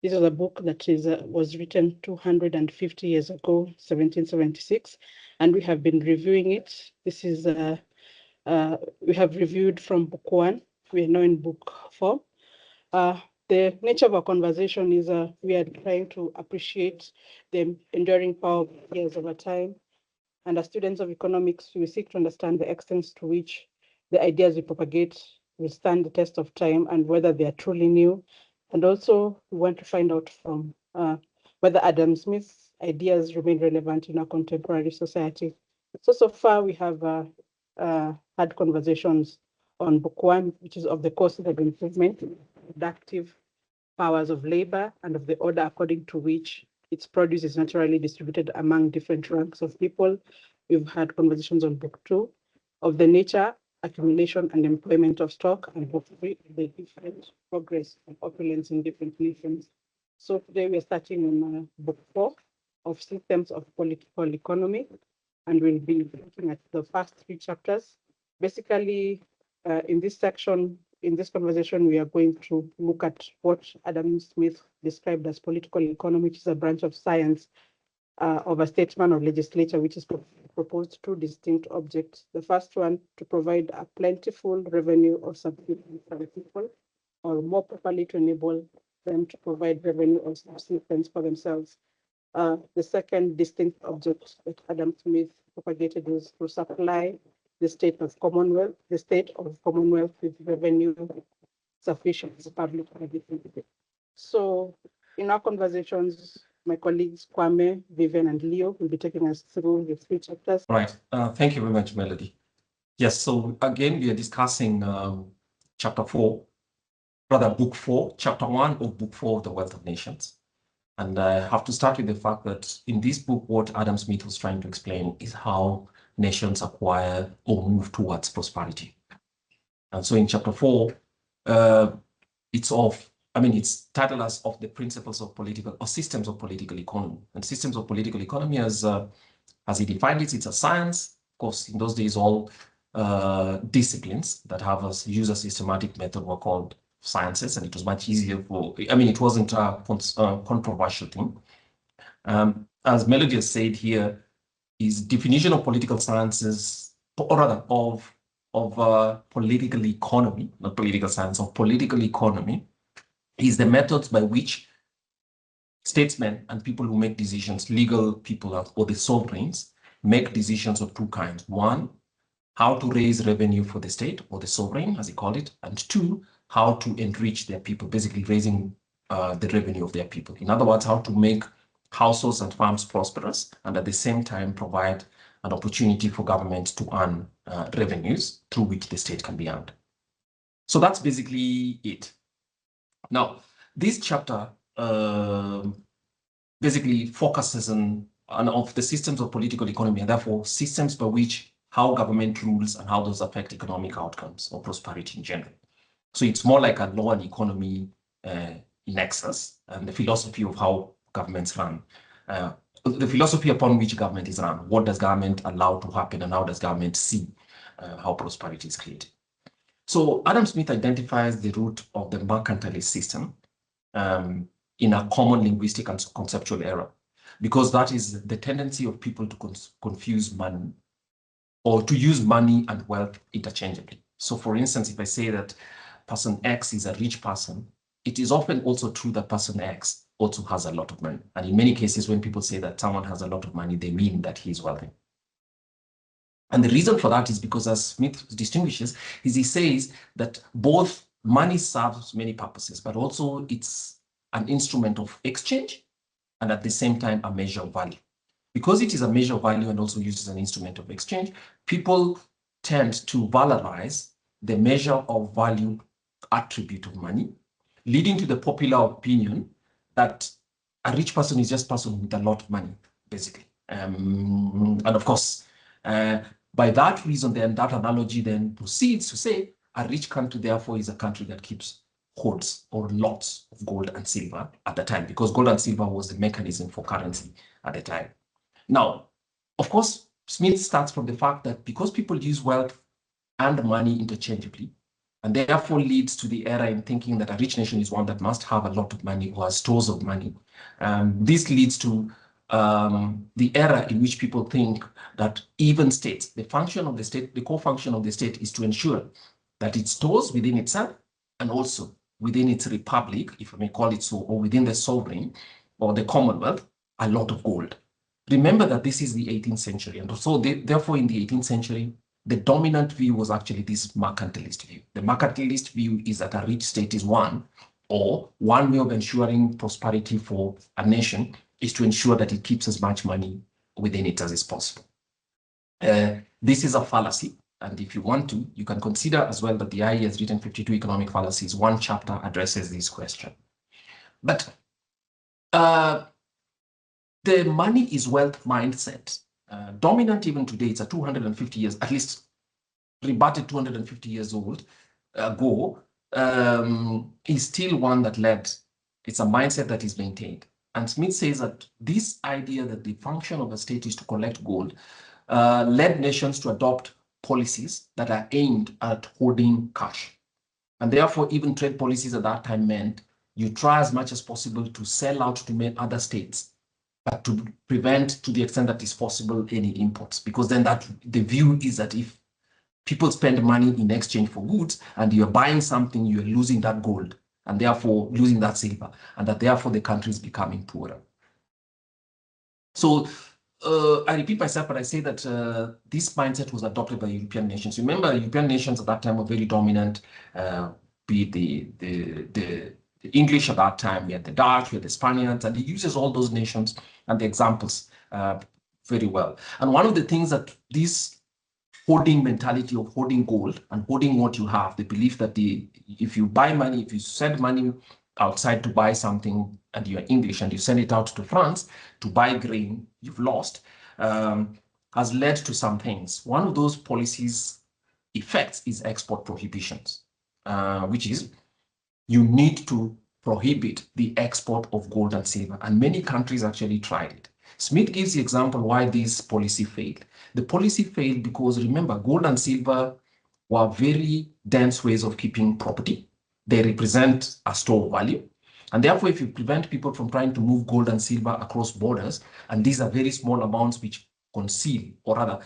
This is a book that was written 250 years ago, 1776, and we have been reviewing it. This is we have reviewed from book 1. We are now in book 4. The nature of our conversation is we are trying to appreciate the enduring power of ideas over time. And as students of economics, we seek to understand the extent to which the ideas we propagate will stand the test of time and whether they are truly new. And also, we want to find out from whether Adam Smith's ideas remain relevant in our contemporary society. So far, we have had conversations on book 1, which is of the causes of improvement, productive powers of labor, and of the order according to which its produce is naturally distributed among different ranks of people. We've had conversations on book 2 of the nature, accumulation, and employment of stock, and book 3 of the different progress and opulence in different nations. So today we're starting on book 4 of systems of political economy, and we'll be looking at the first 3 chapters. Basically, in this section, in this conversation, we are going to look at what Adam Smith described as political economy, which is a branch of science of a statesman or legislature, which is proposed 2 distinct objects. The first one, to provide a plentiful revenue of subsistence for the people, or more properly to enable them to provide revenue of subsistence for themselves. The second distinct object that Adam Smith propagated was to supply the state of Commonwealth with revenue sufficient for public benefit. So in our conversations, my colleagues Kwame, Vivian, and Leo will be taking us through the 3 chapters. Right. Thank you very much, Melody. Yes, so again, we are discussing chapter 4, rather book 4, chapter 1 of book 4 of the Wealth of Nations. And I have to start with the fact that in this book, what Adam Smith was trying to explain is how nations acquire or move towards prosperity. And so in chapter 4, it's titled as of the principles of political or systems of political economy. And systems of political economy, as he defined it, it's a science. Of course, in those days, all disciplines that use a systematic method were called sciences, and it was much easier it wasn't a controversial thing. As Melody has said here, his definition of political sciences, or rather of political economy, not political science, of political economy, is the methods by which statesmen and people who make decisions, legal people or the sovereigns, make decisions of 2 kinds. 1, how to raise revenue for the state or the sovereign, as he called it, and 2, how to enrich their people, basically raising the revenue of their people. In other words, how to make households and farms prosperous and at the same time provide an opportunity for government to earn revenues through which the state can be earned. So that's basically it. Now, this chapter basically focuses on the systems of political economy, and therefore systems by which how government rules and how those affect economic outcomes or prosperity in general. So it's more like a law and economy nexus and the philosophy of how governments run. The philosophy upon which government is run. What does government allow to happen and how does government see how prosperity is created? So Adam Smith identifies the root of the mercantile system in a common linguistic and conceptual error, because that is the tendency of people to confuse money or to use money and wealth interchangeably. So for instance, if I say that person X is a rich person, it is often also true that person X also has a lot of money. And in many cases, when people say that someone has a lot of money, they mean that he is wealthy. And the reason for that is because, as Smith distinguishes, is he says that both money serves many purposes, but also it's an instrument of exchange and at the same time a measure of value. Because it is a measure of value and also uses an instrument of exchange, people tend to valorize the measure of value attribute of money, leading to the popular opinion that a rich person is just a person with a lot of money, basically. And of course, by that reason, then that analogy then proceeds to say a rich country, therefore, is a country that holds or lots of gold and silver at the time, because gold and silver was the mechanism for currency at the time. Now, of course, Smith starts from the fact that because people use wealth and money interchangeably, and therefore leads to the error in thinking that a rich nation is one that must have a lot of money or has stores of money. This leads to the error in which people think that even states, the function of the state, the core function of the state is to ensure that it stores within itself and also within its republic, if I may call it so, or within the sovereign or the Commonwealth, a lot of gold. Remember that this is the 18th century, and so therefore in the 18th century, the dominant view was actually this mercantilist view. The mercantilist view is that a rich state is one way of ensuring prosperity for a nation is to ensure that it keeps as much money within it as is possible. This is a fallacy, and if you want to, you can consider as well that the IEA has written 52 economic fallacies. One chapter addresses this question. But the money is wealth mindset, dominant even today, it's a 250 years, at least rebutted 250 years old ago, is still one that led, it's a mindset that is maintained. And Smith says that this idea that the function of a state is to collect gold led nations to adopt policies that are aimed at holding cash. And therefore, even trade policies at that time meant you try as much as possible to sell out to other states, but to prevent, to the extent that is possible, any imports. Because then the view is that if people spend money in exchange for goods and you're buying something, you're losing that gold and therefore losing that silver, and that therefore the country is becoming poorer. So I repeat myself, but I say that this mindset was adopted by European nations. Remember, European nations at that time were very dominant, be it the English at that time, we had the Dutch, we had the Spaniards, and he uses all those nations and the examples very well. And one of the things that this hoarding mentality of hoarding gold and hoarding what you have, the belief that if you buy money, if you send money outside to buy something and you're English and you send it out to France to buy grain, you've lost, has led to some things. One of those policies effects is export prohibitions, which is you need to prohibit the export of gold and silver. And many countries actually tried it. Smith gives the example why this policy failed. The policy failed because, remember, gold and silver were very dense ways of keeping property. They represent a store of value. And therefore, if you prevent people from trying to move gold and silver across borders, and these are very small amounts which conceal or rather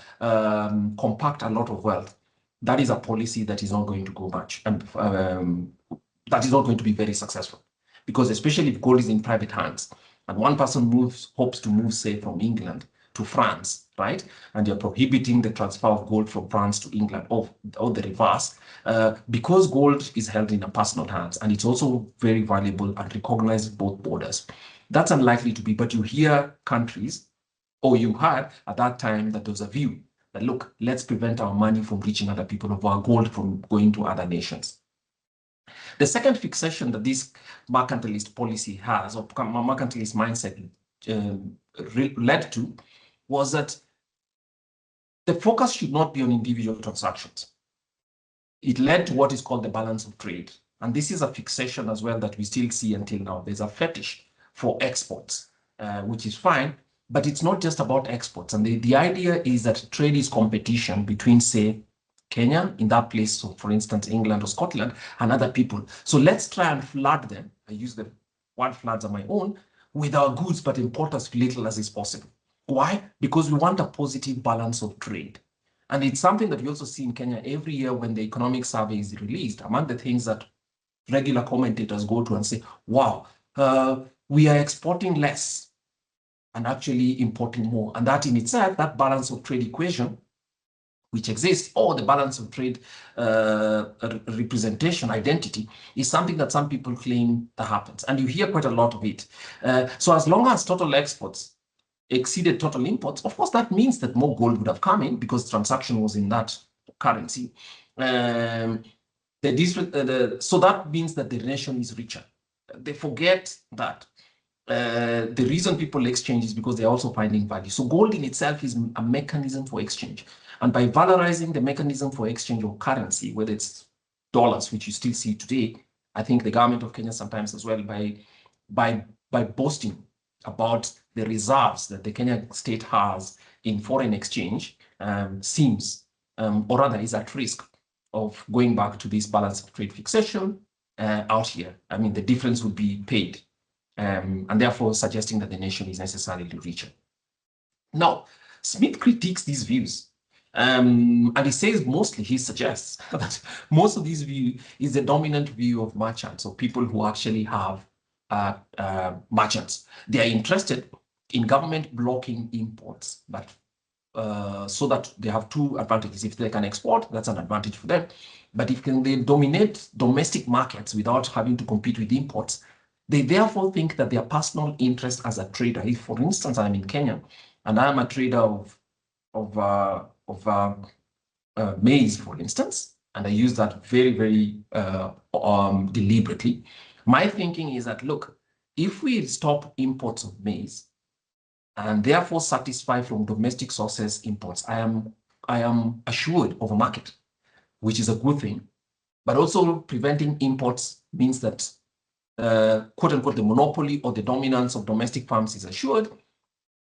compact a lot of wealth, that is a policy that is not going to go much, and that is not going to be very successful. Because especially if gold is in private hands, and one person hopes to move, say, from England to France, right? And you're prohibiting the transfer of gold from France to England, or the reverse, because gold is held in a personal hands, and it's also very valuable and recognized both borders. That's unlikely to be, but you hear countries, or you had at that time that there was a view that, look, let's prevent our money from reaching other people, of our gold from going to other nations. The second fixation that this mercantilist policy has, or mercantilist mindset led to, was that the focus should not be on individual transactions. It led to what is called the balance of trade. And this is a fixation as well that we still see until now. There's a fetish for exports, which is fine, but it's not just about exports. And the idea is that trade is competition between, say, Kenya, in that place, so for instance, England or Scotland, and other people. So let's try and flood them. I use the word floods on my own, with our goods, but import as little as is possible. Why? Because we want a positive balance of trade. And it's something that we also see in Kenya every year when the economic survey is released. Among the things that regular commentators go to and say, wow, we are exporting less and actually importing more. And that in itself, that balance of trade equation, which exists, or the balance of trade representation, identity, is something that some people claim that happens. And you hear quite a lot of it. So as long as total exports exceeded total imports, of course, that means that more gold would have come in because transaction was in that currency. So that means that the nation is richer. They forget that the reason people exchange is because they're also finding value. So gold in itself is a mechanism for exchange. And by valorizing the mechanism for exchange of currency, whether it's dollars, which you still see today, I think the government of Kenya sometimes as well, by boasting about the reserves that the Kenya state has in foreign exchange, seems, or rather is at risk of going back to this balance of trade fixation out here. I mean, the difference would be paid, and therefore suggesting that the nation is necessarily richer. Now, Smith critiques these views, and he says he suggests that most of this view is the dominant view of merchants, or people who actually have merchants. They are interested in government blocking imports, but so that they have two advantages. If they can export, that's an advantage for them. But if they dominate domestic markets without having to compete with imports, they therefore think that their personal interest as a trader, if for instance I'm in Kenya and I'm a trader of maize, for instance, and I use that very, very deliberately, my thinking is that, look, if we stop imports of maize and therefore satisfy from domestic sources imports, I am assured of a market, which is a good thing. But also preventing imports means that quote unquote the monopoly or the dominance of domestic farms is assured.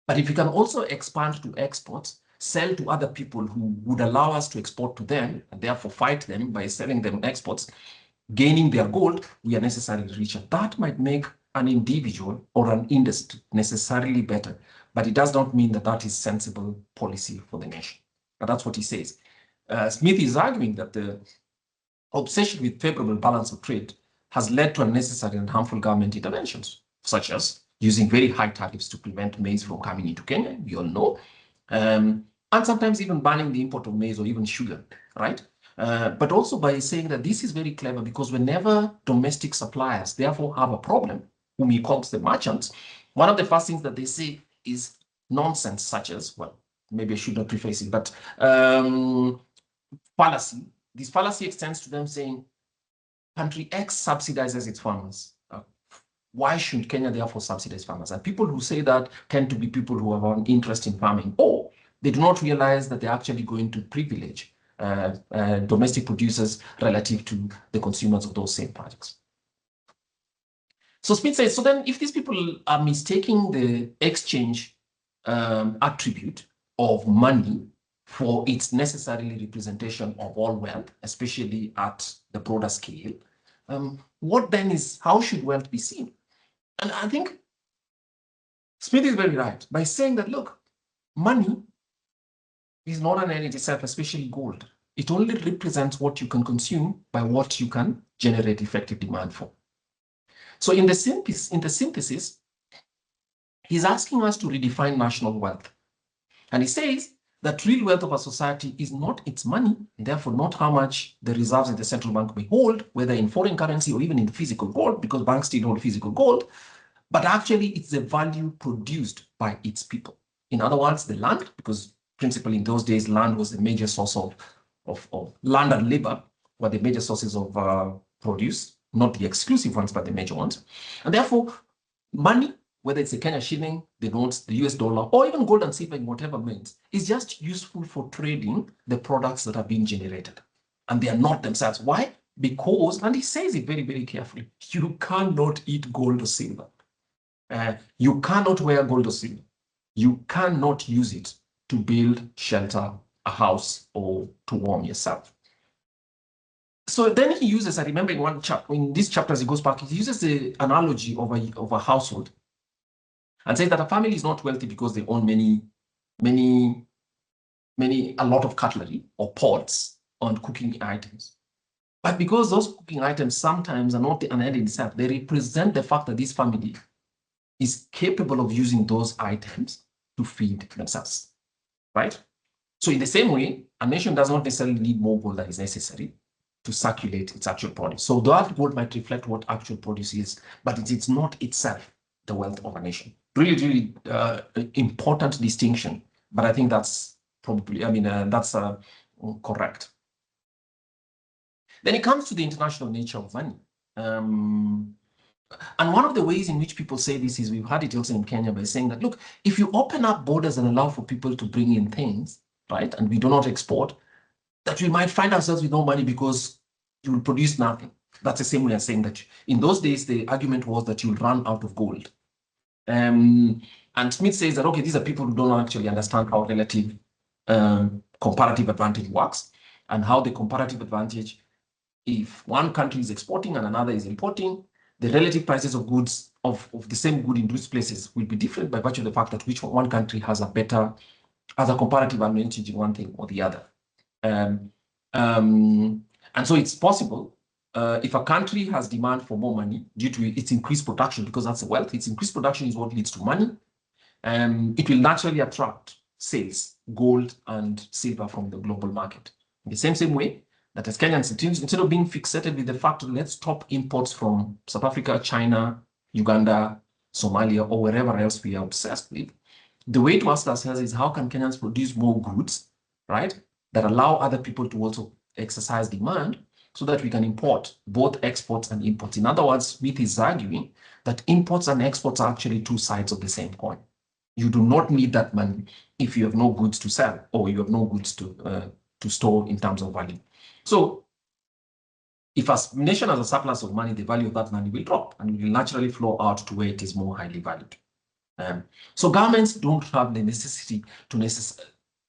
But if we can also expand to exports, sell to other people who would allow us to export to them and therefore fight them by selling them exports, gaining their gold, we are necessarily richer. That might make an individual or an industry necessarily better, but it does not mean that that is sensible policy for the nation. And that's what he says. Smith is arguing that the obsession with favorable balance of trade has led to unnecessary and harmful government interventions, such as using very high tariffs to prevent maize from coming into Kenya, we all know, and sometimes even banning the import of maize or even sugar, right? But also by saying that this is very clever because whenever domestic suppliers therefore have a problem, whom he calls the merchants, one of the first things that they say is nonsense, such as, well, maybe I should not preface it, but fallacy. This fallacy extends to them saying, country X subsidizes its farmers. Why should Kenya therefore subsidize farmers? And people who say that tend to be people who have an interest in farming, or they do not realize that they're actually going to privilege domestic producers relative to the consumers of those same products. So Smith says, so then if these people are mistaking the exchange attribute of money for its necessarily representation of all wealth, especially at the broader scale, what then is, how should wealth be seen? And I think Smith is very right by saying that, look, money is not an end in itself, especially gold. It only represents what you can consume by what you can generate effective demand for. So in the synthesis, he's asking us to redefine national wealth. And he says that real wealth of a society is not its money, and therefore not how much the reserves in the central bank may hold, whether in foreign currency or even in physical gold, because banks still hold physical gold, but actually it's the value produced by its people. In other words, the land, because principally in those days, land was the major source of land and labor were the major sources of produce, not the exclusive ones, but the major ones. And therefore, money, whether it's the Kenya shilling, the notes, the US dollar, or even gold and silver in whatever means, is just useful for trading the products that are being generated. And they are not themselves. Why? Because, and he says it very, very carefully, you cannot eat gold or silver. You cannot wear gold or silver. You cannot use it to build, shelter, a house, or to warm yourself. So then he uses, I remember in one chapter, in these chapters he goes back, he uses the analogy of a household and says that a family is not wealthy because they own a lot of cutlery or pots and cooking items. But because those cooking items sometimes are not an end in itself, they represent the fact that this family is capable of using those items to feed themselves, right? So in the same way, a nation does not necessarily need more gold than is necessary to circulate its actual produce. So that gold might reflect what actual produce is, but it's not itself the wealth of a nation. Really, really important distinction, but I think that's probably, that's correct. Then it comes to the international nature of money. And one of the ways in which people say this is, we've had it also in Kenya by saying that, look, if you open up borders and allow for people to bring in things, right, and we do not export, that we might find ourselves with no money because you will produce nothing. That's the same way as saying that in those days, the argument was that you'll run out of gold. And Smith says that, okay, these are people who don't actually understand how relative comparative advantage works. and how the comparative advantage, if one country is exporting and another is importing, the relative prices of goods of the same good in those places will be different by virtue of the fact that one country has a comparative advantage in one thing or the other. And so it's possible if a country has demand for more money due to its increased production, because that's the wealth, its increased production is what leads to money. It will naturally attract sales, gold and silver from the global market. In the same way that as Kenyans, instead of being fixated with the fact that let's stop imports from South Africa, China, Uganda, Somalia, or wherever else we are obsessed with, the way to ask ourselves is how can Kenyans produce more goods, right, that allow other people to also exercise demand so that we can import both exports and imports. In other words, Smith is arguing that imports and exports are actually two sides of the same coin. You do not need that money if you have no goods to sell or you have no goods to store in terms of value. So if a nation has a surplus of money, the value of that money will drop and will naturally flow out to where it is more highly valued. So governments don't have the necessity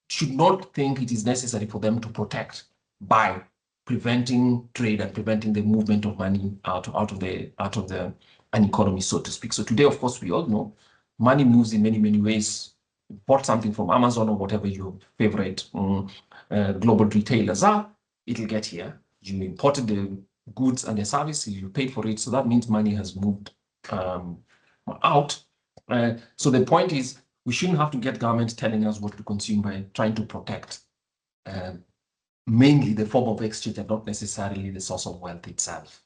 should not think it is necessary for them to protect by preventing trade and preventing the movement of money out of an economy, so to speak. So today, of course, we all know money moves in many, many ways. You bought something from Amazon or whatever your favorite global retailers are, it'll get here. You imported the goods and the services, you paid for it. So that means money has moved out. So the point is, we shouldn't have to get government telling us what to consume by trying to protect mainly the form of exchange and not necessarily the source of wealth itself.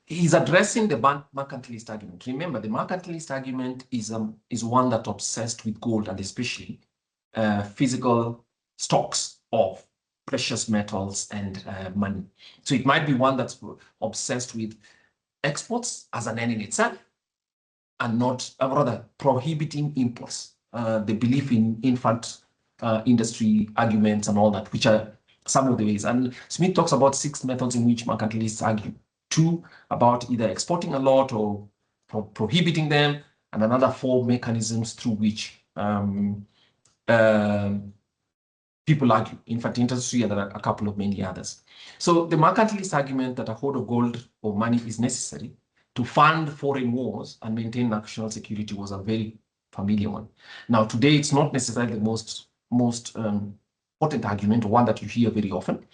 He's addressing the mercantilist argument. Remember, the mercantilist argument is one that obsessed with gold and especially physical stocks of precious metals and money. So it might be one that's obsessed with exports as an end in itself and not, rather, prohibiting imports. The belief in infant industry arguments and all that, which are some of the ways. And Smith talks about 6 methods in which mercantilists argue. 2 about either exporting a lot or prohibiting them, and another 4 mechanisms through which people argue, infant industry, and a couple of many others. So the mercantilist argument that a hoard of gold or money is necessary to fund foreign wars and maintain national security was a very familiar one. Now, today, it's not necessarily the most important argument, or one that you hear very often.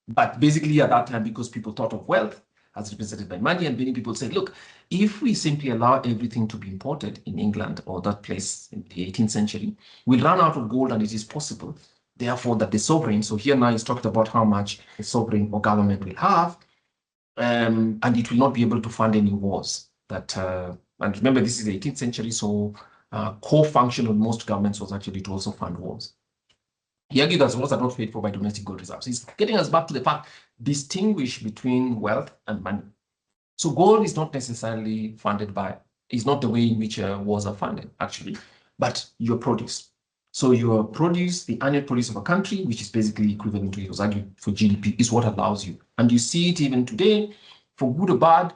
But basically, at that time, because people thought of wealth as represented by money, and many people said, look, if we simply allow everything to be imported in England or that place in the 18th century, we'll run out of gold, and it is possible, therefore, that the sovereign, so here now he's talked about how much the sovereign or government will have, and it will not be able to fund any wars. And remember, this is the 18th century, so core function of most governments was actually to also fund wars. He argued that wars are not paid for by domestic gold reserves. He's getting us back to the fact, distinguish between wealth and money. So gold is not necessarily funded by, is not the way in which wars are funded, actually, but your produce. So your produce, the annual produce of a country, which is basically equivalent to, he was arguing, for GDP, is what allows you. And you see it even today, for good or bad,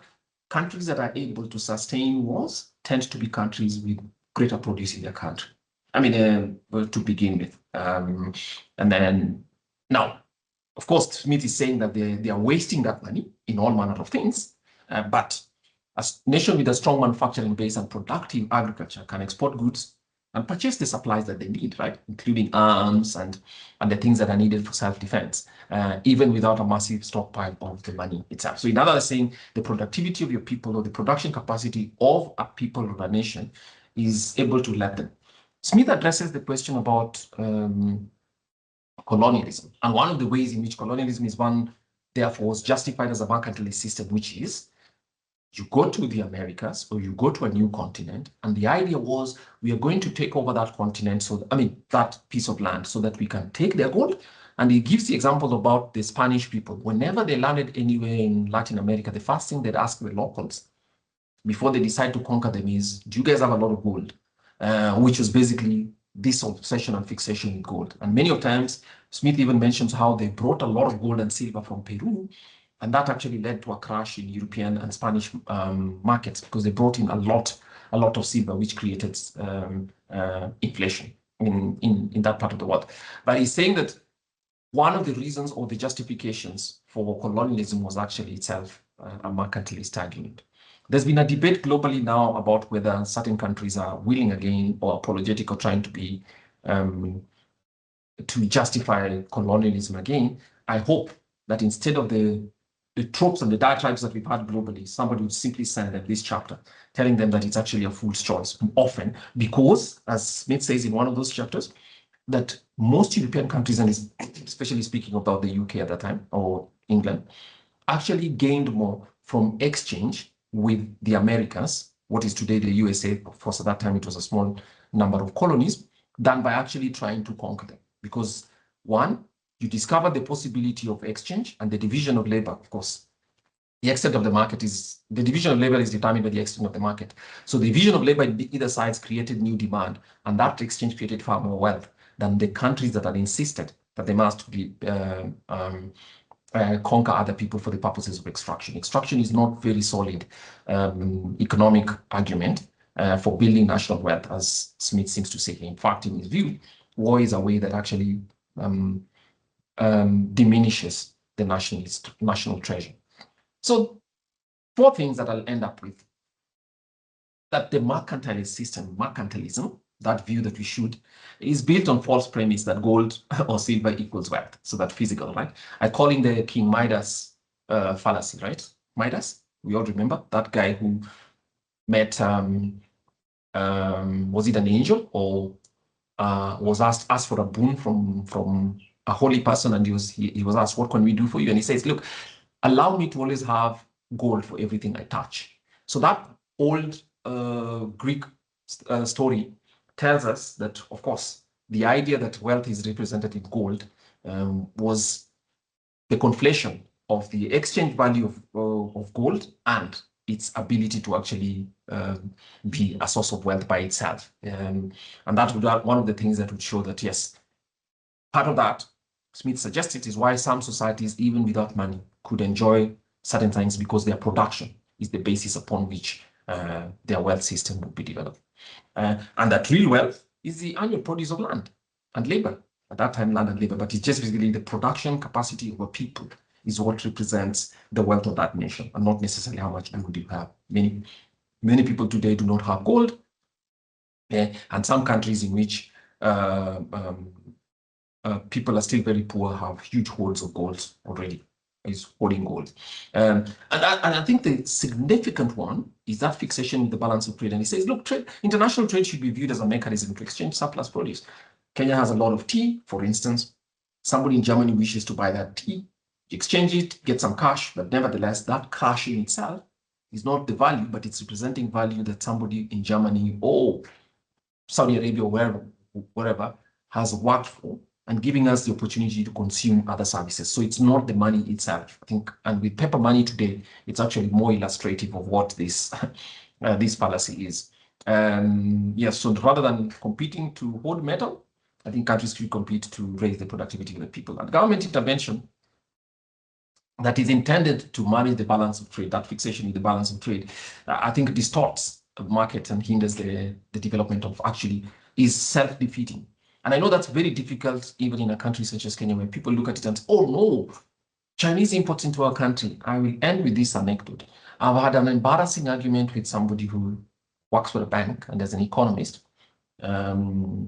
countries that are able to sustain wars tend to be countries with greater produce in their country. I mean, to begin with. And then, now, of course, Smith is saying that they are wasting that money in all manner of things, but a nation with a strong manufacturing base and productive agriculture can export goods and purchase the supplies that they need, right? Including arms and the things that are needed for self-defense, even without a massive stockpile of the money itself. So in other words, saying the productivity of your people or the production capacity of a people or a nation is able to let them. Smith addresses the question about colonialism. And one of the ways in which colonialism is one, therefore, is justified as a mercantilist system, which is you go to the Americas or you go to a new continent, and the idea was we are going to take over that continent, so that piece of land, so that we can take their gold. And he gives the example about the Spanish people. Whenever they landed anywhere in Latin America, the first thing they'd ask the locals before they decide to conquer them is, do you guys have a lot of gold? Which was basically this obsession and fixation with gold. And many of times, Smith even mentions how they brought a lot of gold and silver from Peru, and that actually led to a crash in European and Spanish markets, because they brought in a lot of silver, which created inflation. in that part of the world. But he's saying that one of the reasons or the justifications for colonialism was actually itself a mercantilist argument. There's been a debate globally now about whether certain countries are willing again or apologetic or trying to be to justify colonialism again. I hope that instead of the tropes and the diatribes that we've had globally, somebody would simply send them this chapter, telling them that it's actually a fool's choice, often because, as Smith says in one of those chapters, that most European countries, and especially speaking about the UK at that time, or England, actually gained more from exchange with the Americas, what is today the USA. Of course, at that time, it was a small number of colonies, than by actually trying to conquer them. Because one, you discover the possibility of exchange and the division of labor. Of course, the extent of the market is, the division of labor is determined by the extent of the market. So the division of labor in either sides created new demand, and that exchange created far more wealth than the countries that had insisted that they must be conquer other people for the purposes of extraction. Extraction is not very solid economic argument for building national wealth, as Smith seems to say. In fact, in his view, war is a way that actually diminishes the national treasure. So 4 things that I'll end up with: that the mercantile system, mercantilism, that view that we should, is built on false premise that gold or silver equals wealth. So that physical, right? I call it the King Midas fallacy, right? Midas, we all remember that guy who met, was it an angel, or was asked for a boon from a holy person, and he was asked, what can we do for you? And he says, look, allow me to always have gold for everything I touch. So that old Greek story tells us that, of course, the idea that wealth is represented in gold was the conflation of the exchange value of gold and its ability to actually be a source of wealth by itself. And that would be one of the things that would show that, yes, part of that, Smith suggested, is why some societies, even without money, could enjoy certain things, because their production is the basis upon which their wealth system would be developed. And that real wealth is the annual produce of land and labor. At that time, land and labor, but it's just basically the production capacity of a people is what represents the wealth of that nation, and not necessarily how much gold you have. Many people today do not have gold, and some countries in which people are still very poor have huge hoards of gold already. Is hoarding gold. And I think the significant one is that fixation with the balance of trade. And he says, look, international trade should be viewed as a mechanism to exchange surplus produce. Kenya has a lot of tea, for instance. Somebody in Germany wishes to buy that tea, exchange it, get some cash, but nevertheless, that cash in itself is not the value, but it's representing value that somebody in Germany or Saudi Arabia or wherever has worked for, and giving us the opportunity to consume other services. So it's not the money itself, I think. And with paper money today, it's actually more illustrative of what this this fallacy is. Yes, so rather than competing to hoard metal, I think countries should compete to raise the productivity of the people. And government intervention that is intended to manage the balance of trade, that fixation with the balance of trade, I think distorts the market and hinders the development of, actually is self-defeating. And I know that's very difficult even in a country such as Kenya, where people look at it and say, oh no, Chinese imports into our country. I will end with this anecdote. I've had an embarrassing argument with somebody who works for a bank and as an economist, and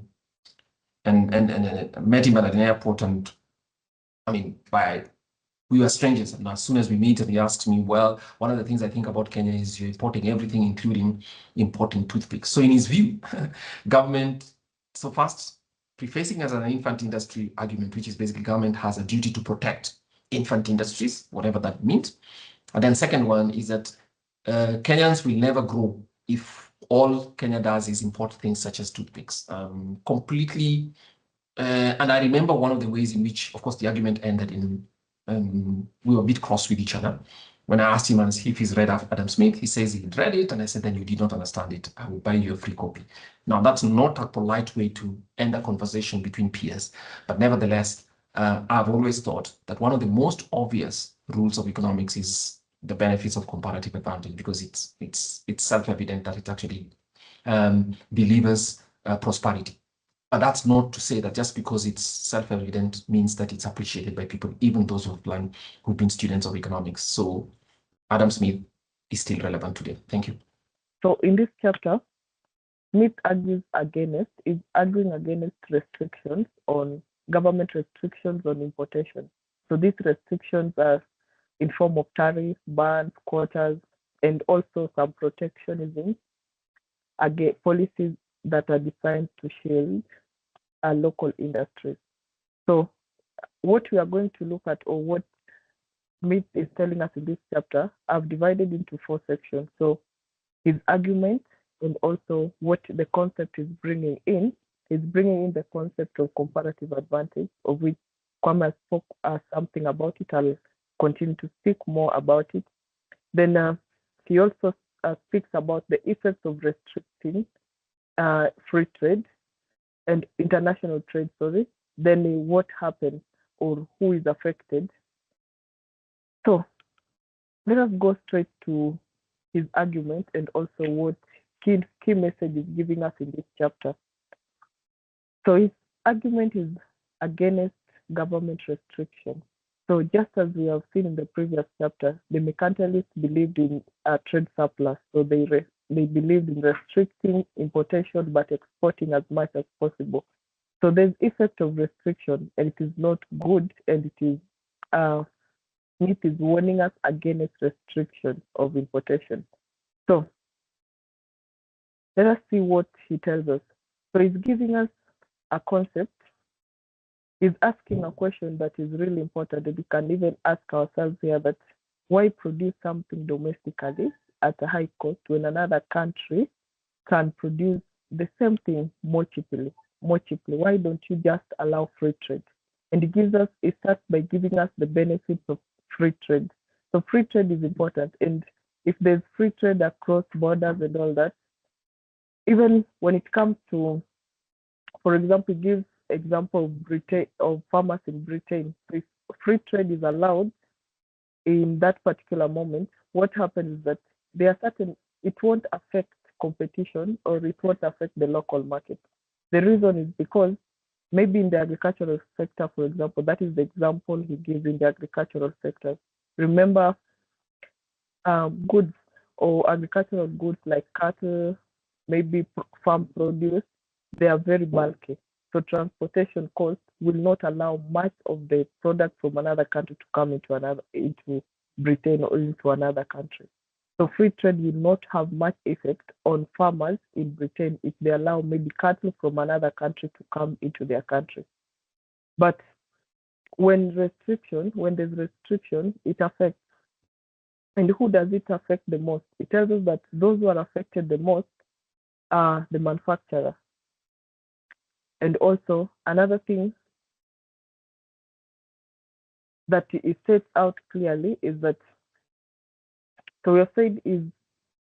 met him at an airport, and I mean, we were strangers, and as soon as we meet, and he asks me, well, one of the things I think about Kenya is you're importing everything, including importing toothpicks. So in his view, government, so first, prefacing as an infant industry argument, which is basically government has a duty to protect infant industries, whatever that means. And then second one is that Kenyans will never grow if all Kenya does is import things such as toothpicks. Completely, and I remember one of the ways in which, of course, the argument ended in, we were a bit cross with each other. When I asked him if he's read Adam Smith, he says he read it, and I said, then you did not understand it. I will buy you a free copy. Now, that's not a polite way to end a conversation between peers, but nevertheless, I've always thought that one of the most obvious rules of economics is the benefits of comparative advantage, because it's self-evident that it actually delivers prosperity. But that's not to say that just because it's self-evident means that it's appreciated by people, even those who've been students of economics. So Adam Smith is still relevant today. Thank you. So in this chapter, Smith arguing against restrictions on government restrictions on importation. So these restrictions are in form of tariffs, bans, quotas, and also some protectionism, again, policies that are designed to shield local industries. So what we are going to look at, or what Smith is telling us in this chapter, I've divided into 4 sections. So his argument and also what the concept is bringing in. He's bringing in the concept of comparative advantage, of which Kwame spoke something about it. I'll continue to speak more about it. Then he also speaks about the effects of restricting free trade and international trade, then what happens or who is affected. So let us go straight to his argument and also what key message is giving us in this chapter. So his argument is against government restriction. So just as we have seen in the previous chapter, the mercantilists believed in a trade surplus. So they believed in restricting importation but exporting as much as possible. So there's effect of restriction, and it is not good, and it is Smith is warning us against restriction of importation. So let us see what he tells us. So he's giving us a concept. He's asking a question that is really important, and we can even ask ourselves here that why produce something domestically at a high cost when another country can produce the same thing more cheaply? Why don't you just allow free trade? And it starts by giving us the benefits of free trade. So free trade is important. And if there's free trade across borders and all that, even when it comes to, for example, gives example of Britain, of farmers in Britain. So if free trade is allowed in that particular moment, what happens is that there are certain, it won't affect competition or it won't affect the local market. The reason is because maybe in the agricultural sector, for example, that is the example he gives in the agricultural sector. Remember, goods or agricultural goods like cattle, maybe farm produce, they are very bulky. So transportation costs will not allow much of the product from another country to come into Britain or into another country. So free trade will not have much effect on farmers in Britain if they allow maybe cattle from another country to come into their country. But when there's restriction, it affects. And who does it affect the most? It tells us that those who are affected the most are the manufacturer. And also another thing that it sets out clearly is that, so we have said, is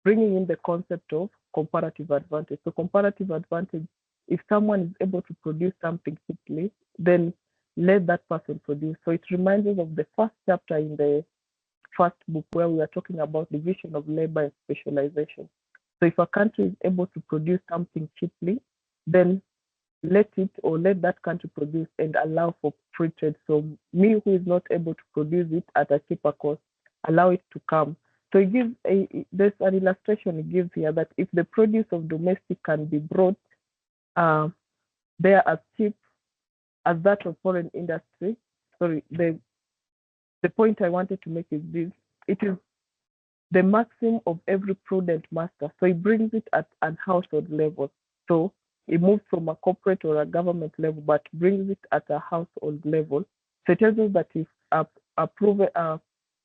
bringing in the concept of comparative advantage. So comparative advantage, if someone is able to produce something cheaply, then let that person produce. So it reminds us of the first chapter in the first book where we are talking about division of labor and specialization. So if a country is able to produce something cheaply, then let that country produce and allow for free trade. So me who is not able to produce it at a cheaper cost, allow it to come. So it gives there's an illustration it gives here that if the produce of domestic can be brought there as cheap as that of foreign industry, the point I wanted to make is this: it is the maxim of every prudent master. So it brings it at a household level. So it moves from a corporate or a government level, but brings it at a household level. So it tells us that if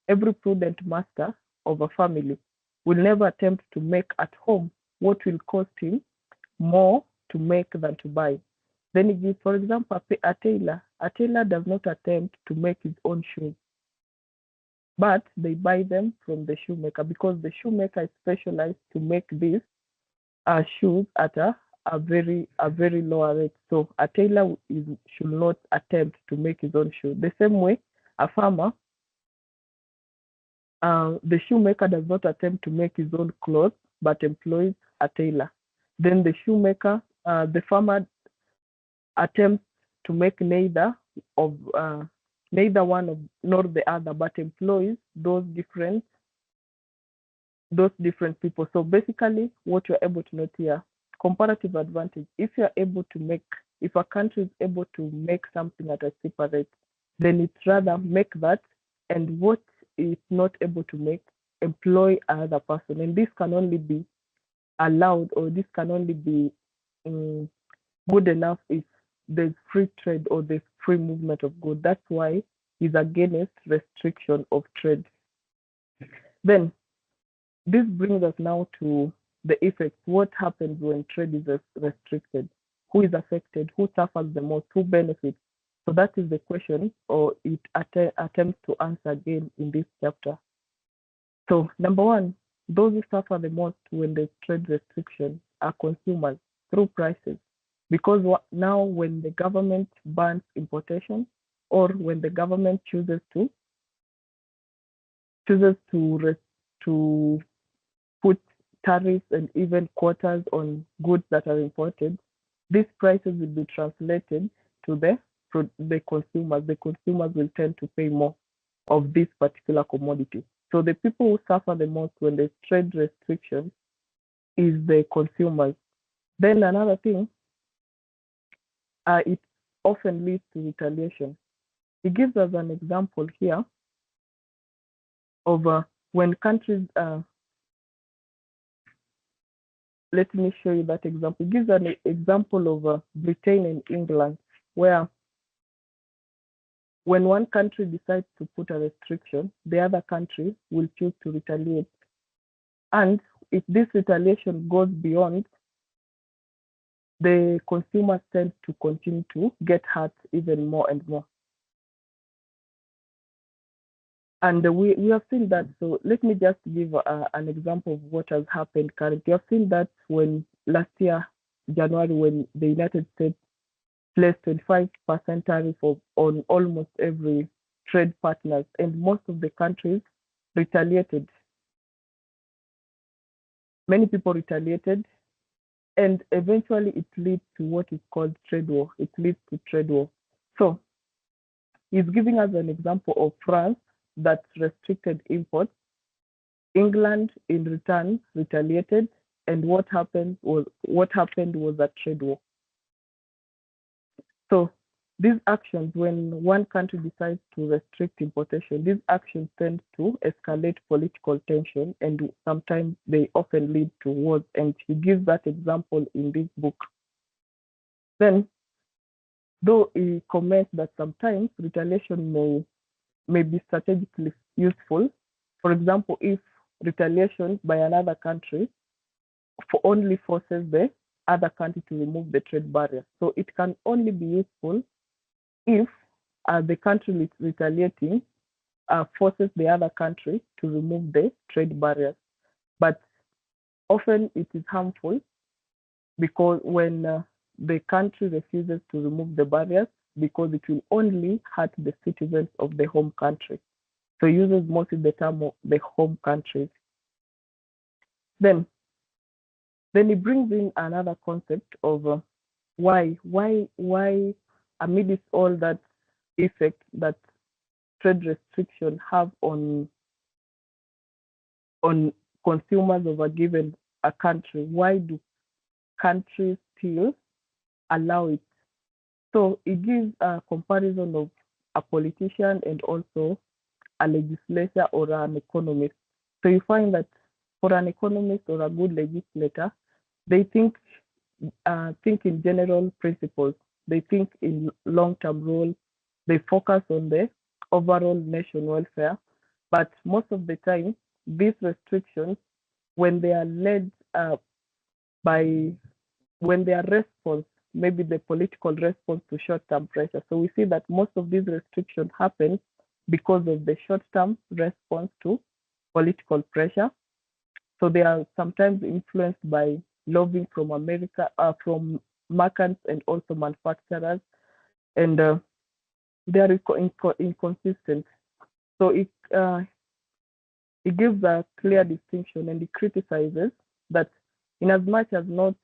every prudent master of a family will never attempt to make at home what will cost him more to make than to buy. Then it gives, for example, a tailor. A tailor does not attempt to make his own shoes, but they buy them from the shoemaker because the shoemaker is specialized to make these shoes at a very lower rate. So a tailor should not attempt to make his own shoe. The same way, a farmer, the shoemaker does not attempt to make his own clothes, but employs a tailor. Then the shoemaker, the farmer attempts to make neither one of nor the other, but employs those different people. So basically, what you're able to note here, comparative advantage. If a country is able to make something at a cheaper rate, then it's rather make that, and what it's not able to make, employ another person. And this can only be allowed, or this can only be good enough if there's free trade or there's free movement of goods. That's why he's against restriction of trade. Then this brings us now to the effects. What happens when trade is restricted? Who is affected? Who suffers the most? Who benefits? So that is the question, or it attempts to answer again in this chapter. So number one, those who suffer the most when there's trade restriction are consumers through prices. Because now when the government bans importation, or when the government chooses to put tariffs and even quotas on goods that are imported, these prices will be translated to the consumers. The consumers will tend to pay more of this particular commodity. So the people who suffer the most when there's trade restrictions is the consumers. Then another thing, it often leads to retaliation. He gives us an example here of when countries, let me show you that example. He gives an example of Britain and England, where when one country decides to put a restriction, the other country will choose to retaliate. And if this retaliation goes beyond, the consumers tend to continue to get hurt even more and more. And we have seen that. So let me just give an example of what has happened currently. You have seen that when last year, January, when the United States placed 25% tariff on almost every trade partners, and most of the countries retaliated. Many people retaliated, and eventually it leads to what is called trade war. It leads to trade war. So he's giving us an example of France that restricted imports. England in return retaliated, and what happened was a trade war. So these actions, when one country decides to restrict importation, these actions tend to escalate political tension, and sometimes they often lead to wars. And he gives that example in this book. Then, though he comments that sometimes retaliation may be strategically useful. For example, if retaliation by another country only forces the other country to remove the trade barrier. So it can only be useful if the country retaliating forces the other country to remove the trade barriers. But often it is harmful, because when the country refuses to remove the barriers, because it will only hurt the citizens of the home country. So he uses mostly the term of the home countries. Then he brings in another concept of why amidst all that effect that trade restrictions have on consumers of a country, why do countries still allow it? So it gives a comparison of a politician and also a legislator or an economist. So you find that for an economist or a good legislator, they think in general principles. They think in long-term rules. They focus on the overall nation welfare. But most of the time, these restrictions, when they are led when their response, maybe the political response to short-term pressure. So we see that most of these restrictions happen because of the short-term response to political pressure. So they are sometimes influenced by lobbying from America, from merchants and also manufacturers, and they are inconsistent. So it gives a clear distinction, and it criticizes that in as much as not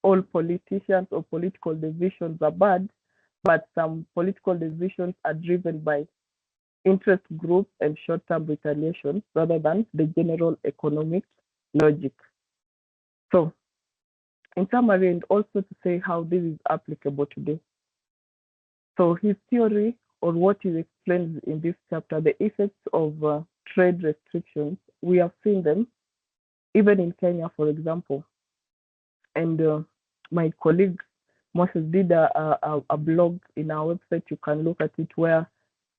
all politicians or political decisions are bad, but some political decisions are driven by interest groups and short-term retaliation rather than the general economic logic. So, in summary, and also to say how this is applicable today. So his theory, or what he explains in this chapter, the effects of trade restrictions, we have seen them even in Kenya, for example. And my colleague Moses did a blog in our website. You can look at it, where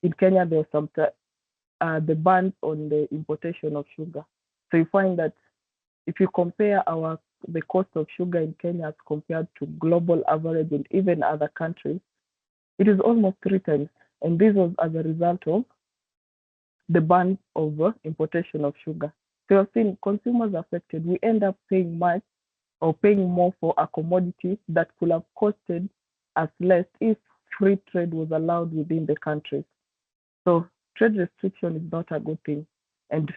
in Kenya there's some the ban on the importation of sugar. So you find that if you compare the cost of sugar in Kenya as compared to global average and even other countries, it is almost 3 times. And this was as a result of the ban of importation of sugar. So you're seeing consumers affected. We end up paying much or paying more for a commodity that could have costed us less if free trade was allowed within the country. So trade restriction is not a good thing. And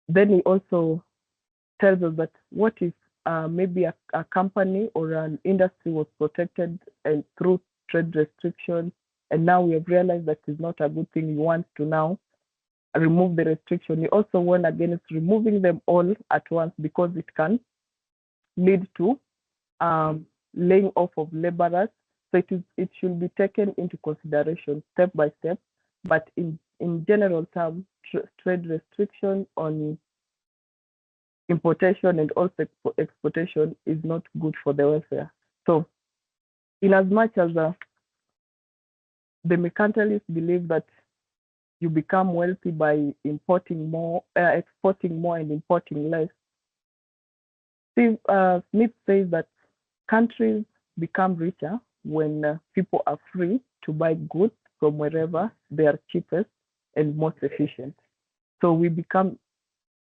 then he also tells us that what if maybe a company or an industry was protected and through trade restrictions, and now we have realized that is not a good thing. We want to now remove the restriction. We also warn against removing them all at once, because it can lead to laying off of laborers. So it should be taken into consideration step by step. But in general terms, trade restriction on importation and also exportation is not good for the welfare. So in as much as the mercantilists believe that you become wealthy by importing more, exporting more and importing less, Smith says that countries become richer when people are free to buy goods from wherever they are cheapest and most efficient. So we become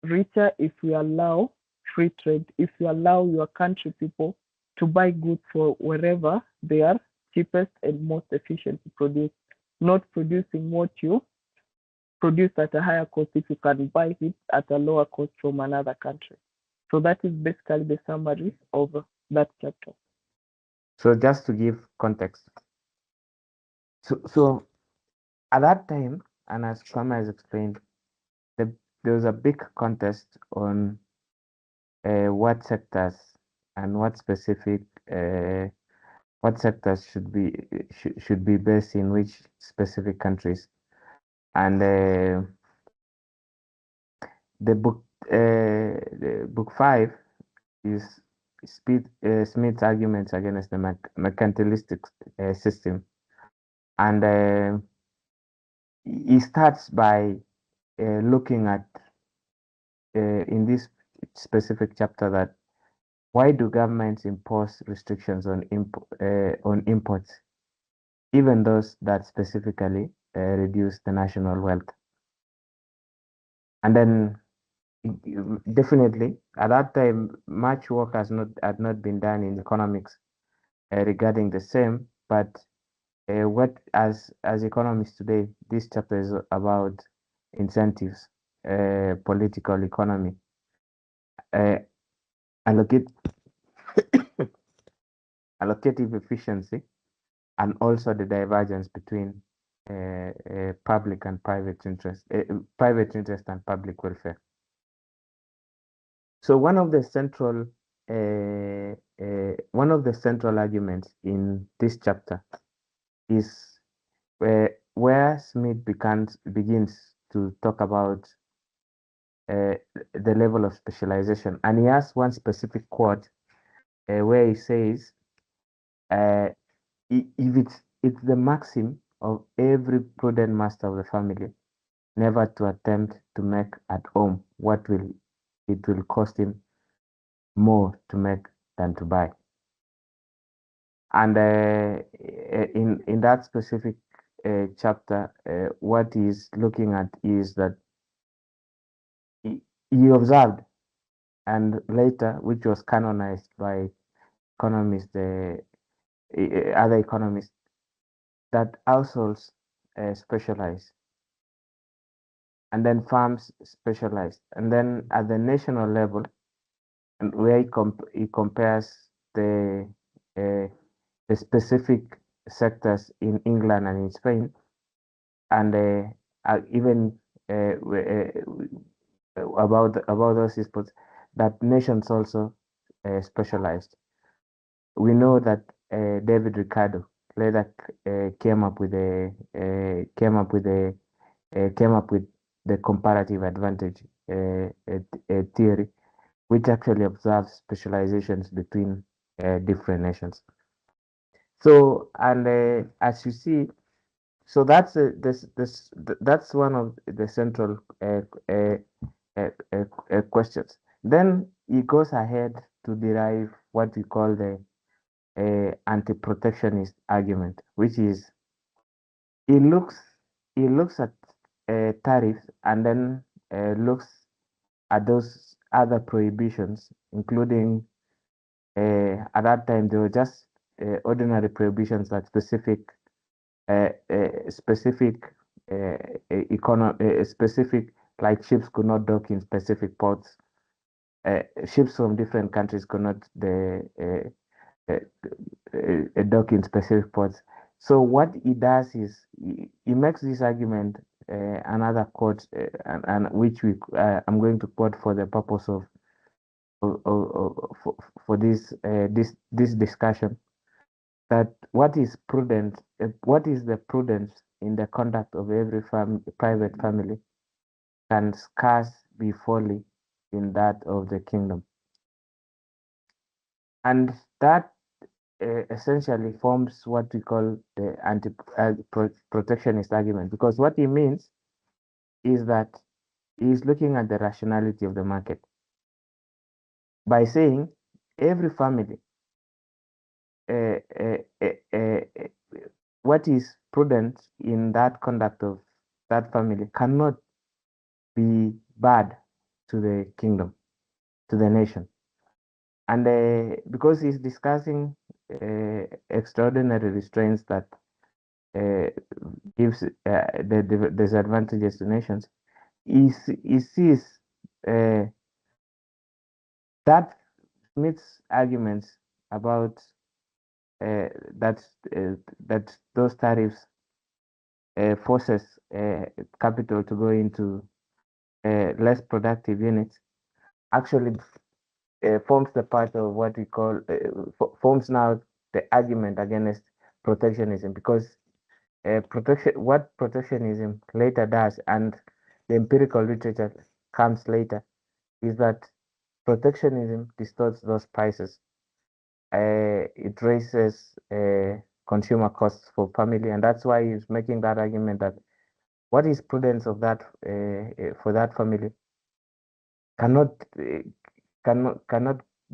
richer if we allow free trade, if you allow your country people to buy goods for wherever they are cheapest and most efficient to produce, not producing what you produce at a higher cost if you can buy it at a lower cost from another country. So that is basically the summary of that chapter. So just to give context, so at that time, and as Kwame has explained, there was a big contest on what sectors and what specific what sectors should be based in which specific countries, and the book 5 is Smith's arguments against the mercantilistic system, and he starts by looking at in this specific chapter that why do governments impose restrictions on imports, even those that specifically reduce the national wealth? And then definitely at that time much work had not been done in economics regarding the same, but what as economists today, this chapter is about incentives, political economy, allocative efficiency, and also the divergence between public and private interest and public welfare. So one of the central arguments in this chapter is where Smith begins to talk about the level of specialization, and he has one specific quote where he says, if it's the maxim of every prudent master of the family never to attempt to make at home what it will cost him more to make than to buy. And in that specific chapter, what he's looking at is that he observed, and later, which was canonized by economists, other economists, that households specialize, and then farms specialize, and then at the national level, and where he compares the specific sectors in England and in Spain, and even about those exports that nations also specialized. We know that David Ricardo later came up with the comparative advantage theory, which actually observes specializations between different nations. So, and as you see, so that's that's one of the central questions. Then he goes ahead to derive what we call the anti-protectionist argument, which is he looks at tariffs and then looks at those other prohibitions, including at that time they were just ordinary prohibitions like specific like ships could not dock in specific ports. Ships from different countries could not dock in specific ports. So what he does is he makes this argument, another quote, and which I'm going to quote for the purpose of for this discussion, that what is prudent, what is the prudence in the conduct of every private family can scarce be folly in that of the kingdom. And that essentially forms what we call the anti-protectionist argument, because what he means is that he is looking at the rationality of the market by saying every family, what is prudent in that conduct of that family cannot be bad to the kingdom, to the nation. And because he's discussing extraordinary restraints that gives the disadvantages to nations, he sees that Smith's arguments about that those tariffs forces capital to go into less productive units actually forms the part of what we call forms now the argument against protectionism, because what protectionism later does, and the empirical literature comes later, is that protectionism distorts those prices. It raises consumer costs for family, and that's why he's making that argument that what is prudence of that for that family cannot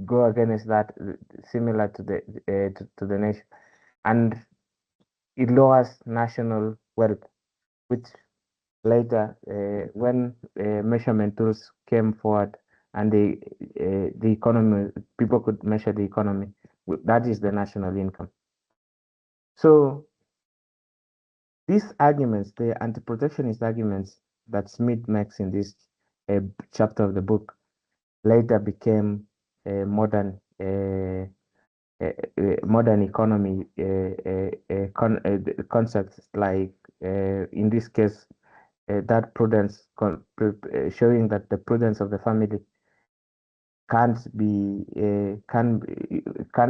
go against that similar to the nation, and it lowers national wealth, which later when measurement tools came forward and the economy, people could measure the economy, that is the national income. So these arguments, the anti-protectionist arguments that Smith makes in this chapter of the book, later became modern economy concepts, like in this case that prudence, showing that the prudence of the family can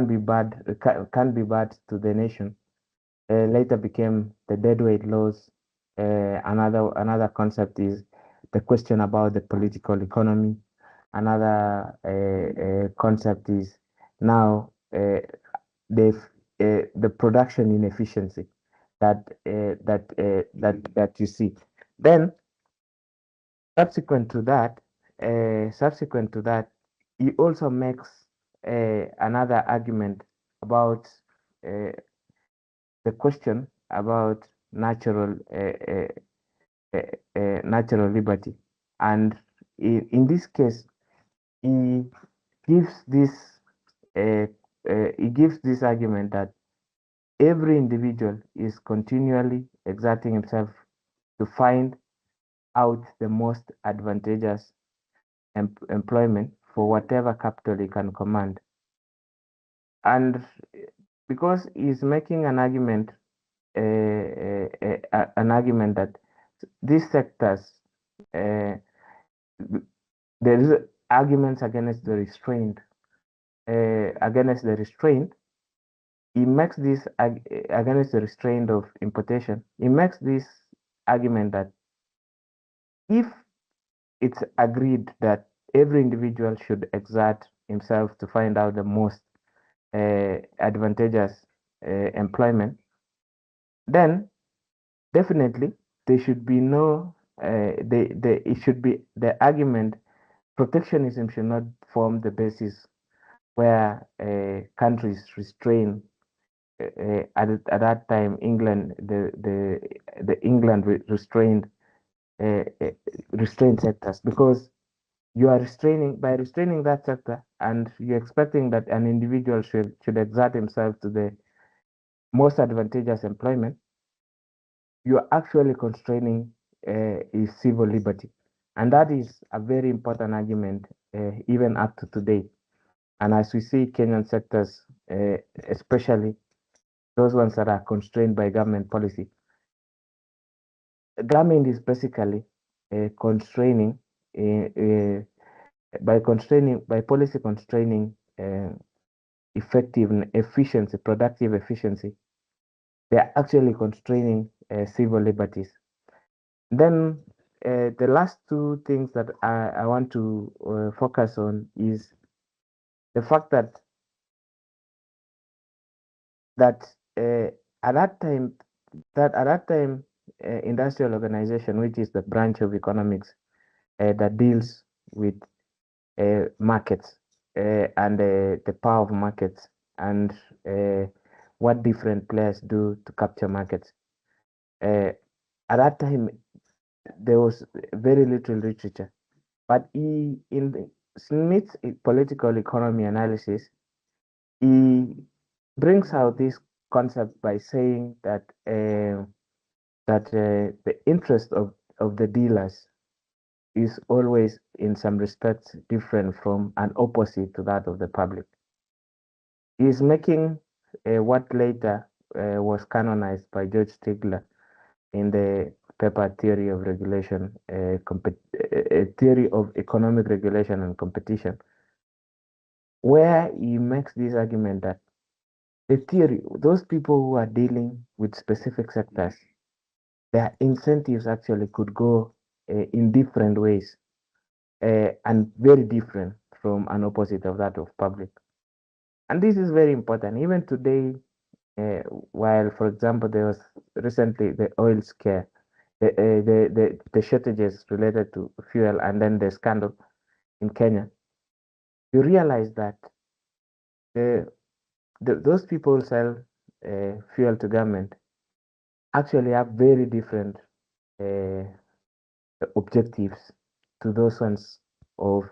be bad to the nation. Later became the deadweight laws. Another concept is the question about the political economy. Another concept is now the production inefficiency that you see. Then subsequent to that, he also makes another argument about the question about natural liberty, and in this case, he gives this argument that every individual is continually exerting himself to find out the most advantageous employment for whatever capital he can command. And because he's making an argument, that these sectors, there is arguments against the restraint, he makes this against the restraint of importation. He makes this argument that if it's agreed that every individual should exert himself to find out the most advantageous employment, then definitely there should be no it should be the argument protectionism should not form the basis where countries restrain at that time England the England restrained restrained sectors, because you are restraining that sector and you're expecting that an individual should exert himself to the most advantageous employment. You are actually constraining his civil liberty, and that is a very important argument even up to today. And as we see Kenyan sectors, especially those ones that are constrained by government policy, government is basically constraining by policy constraining effective efficiency, productive efficiency. They are actually constraining civil liberties. Then the last two things that I want to focus on is the fact that at that time industrial organization, which is the branch of economics that deals with markets and the power of markets and what different players do to capture markets. At that time, there was very little literature, but in Smith's political economy analysis, he brings out this concept by saying that the interest of the dealers is always, in some respects, different from and opposite to that of the public. He is making what later was canonized by George Stigler in the paper Theory of Regulation, Theory of Economic Regulation and Competition, where he makes this argument that the theory, those people who are dealing with specific sectors, their incentives actually could go in different ways and very different from an opposite of that of public. And this is very important. Even today, while, for example, there was recently the oil scare, the shortages related to fuel, and then the scandal in Kenya, you realize that those people sell fuel to government actually have very different objectives to those ones of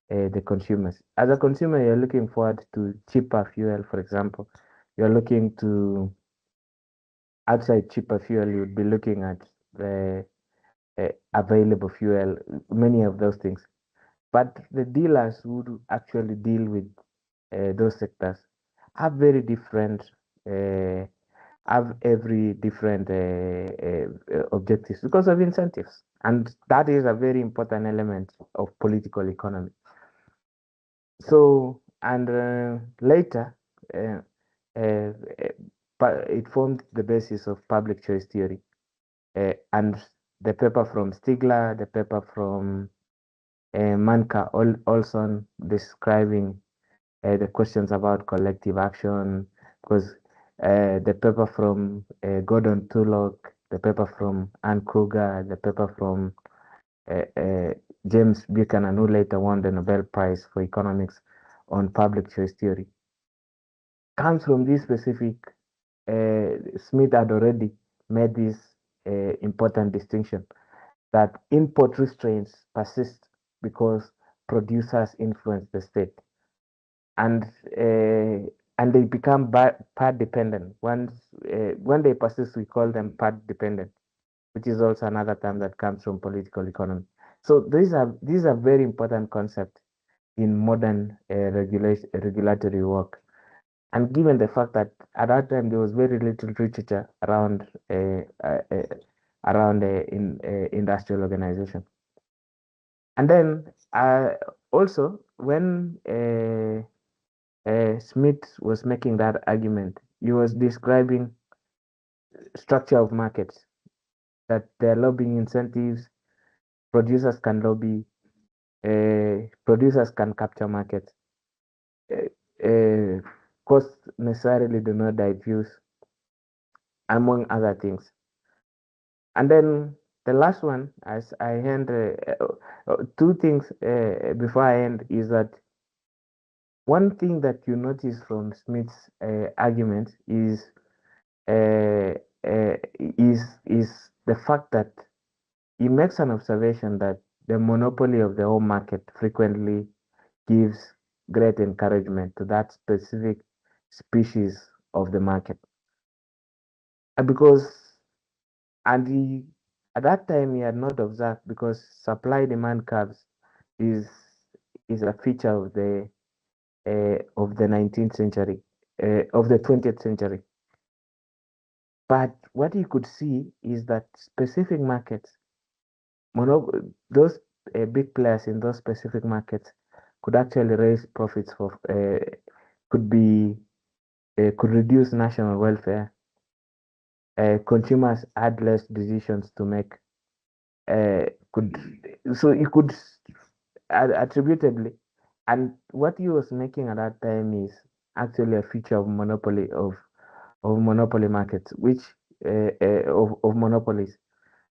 the consumers. As a consumer, you're looking forward to cheaper fuel, for example. You're looking to outside cheaper fuel, you would be looking at the available fuel, many of those things. But the dealers who actually deal with those sectors have very different, have every different objectives because of incentives. And that is a very important element of political economy. So, and later, it formed the basis of public choice theory. And the paper from Stigler, the paper from Manka Olson describing the questions about collective action, because the paper from Gordon Tullock, the paper from Anne Kruger, the paper from James Buchanan, who later won the Nobel Prize for Economics on public choice theory, comes from this specific. Smith had already made this important distinction that import restraints persist because producers influence the state, and they become part dependent. Once when they persist, we call them part dependent, which is also another term that comes from political economy. So these are very important concepts in modern regulatory work. And given the fact that at that time there was very little literature around industrial organization. And then also when Smith was making that argument, he was describing structure of markets, that there are lobbying incentives, producers can lobby, producers can capture markets. Costs necessarily do not diffuse, among other things. And then the last one, as I end, two things before I end, is that one thing that you notice from Smith's argument uh, is the fact that he makes an observation that the monopoly of the home market frequently gives great encouragement to that specific species of the market. Because, and he, at that time, he had not observed, because supply demand curves is a feature of the 19th century, of the 20th century. But what you could see is that specific markets, those big players in those specific markets could actually raise profits for, could reduce national welfare. Consumers had less decisions to make. So you could attributably, and what he was making at that time is actually a feature of monopoly of monopoly markets, which of monopolies,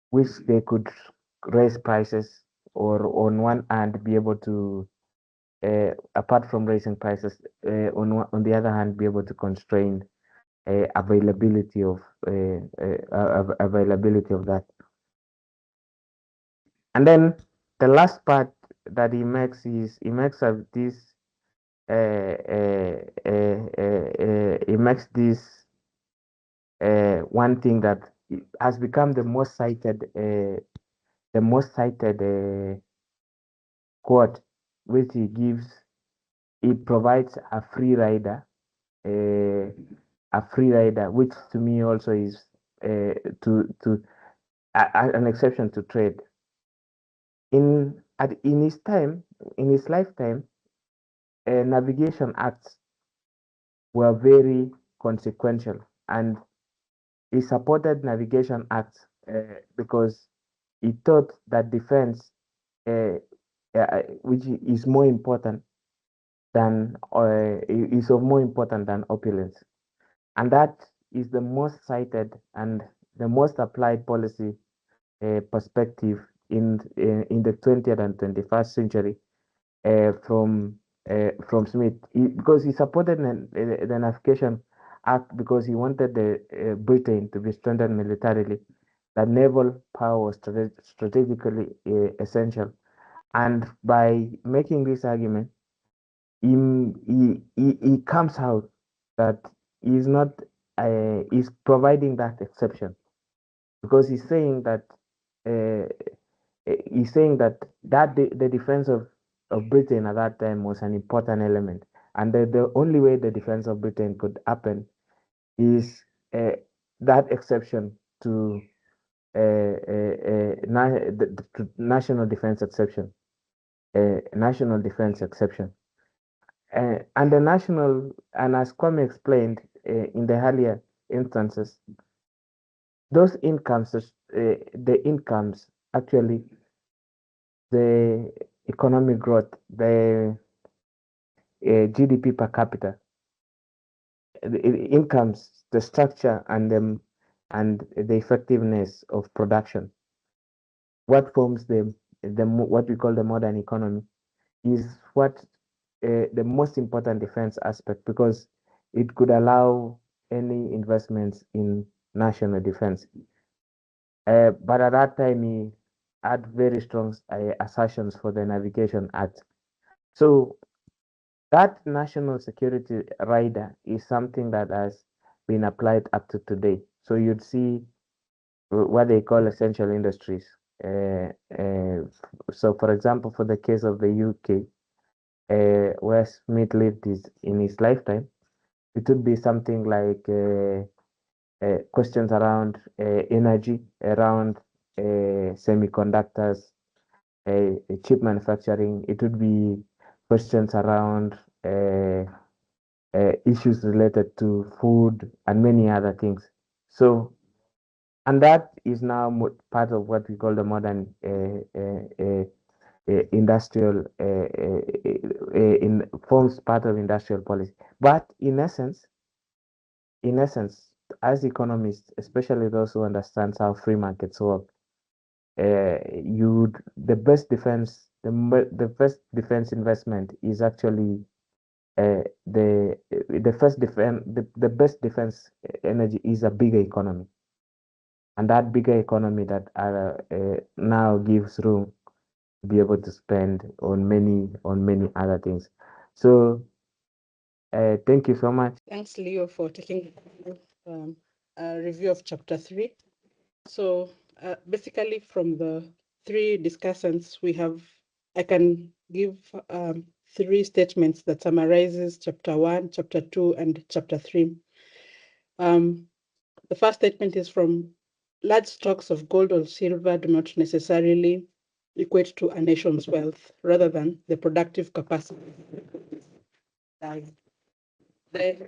which they could raise prices, or on one hand be able to, apart from raising prices, on the other hand be able to constrain availability of that. And then the last part that he makes is he makes this one thing that has become the most cited quote, which he gives. He provides a free rider, which to me also is an exception to trade. In his lifetime, navigation acts were very consequential, and he supported navigation acts because he thought that defense, which is more important than is of more important than opulence, and that is the most cited and the most applied policy perspective in the 20th and 21st century from Smith, because he supported the Navigation Act because he wanted the Britain to be strengthened militarily, that naval power was strategically essential, and by making this argument, he comes out that he's not he's providing that exception, because he's saying that uh, the defense of Britain at that time was an important element, and the only way the defense of Britain could happen is that exception to national defense exception, national defense exception, and the national, and as Kwame explained in the earlier instances, those incomes, the incomes actually, the economic growth, the GDP per capita, the incomes, the structure, and the effectiveness of production. What forms what we call the modern economy is what the most important defense aspect, because it could allow any investments in national defense. But at that time, he had very strong assertions for the Navigation Act. So that national security rider is something that has been applied up to today. So you'd see what they call essential industries. So, for example, for the case of the UK, where Smith lived in his lifetime, it would be something like questions around energy, around semiconductors, chip manufacturing. It would be questions around issues related to food and many other things. So, and that is now part of what we call the modern industrial forms part of industrial policy. But in essence, as economists, especially those who understand how free markets work, the best defense, the best defense investment is actually the best defense energy is a bigger economy, and that bigger economy that now gives room to be able to spend on many other things. So thank you so much. Thanks, Leo, for taking a review of chapter 3. So basically from the 3 discussants we have, I can give 3 statements that summarizes chapter 1, chapter 2, and chapter 3. The first statement is from large stocks of gold or silver do not necessarily equate to a nation's wealth, rather than the productive capacity. The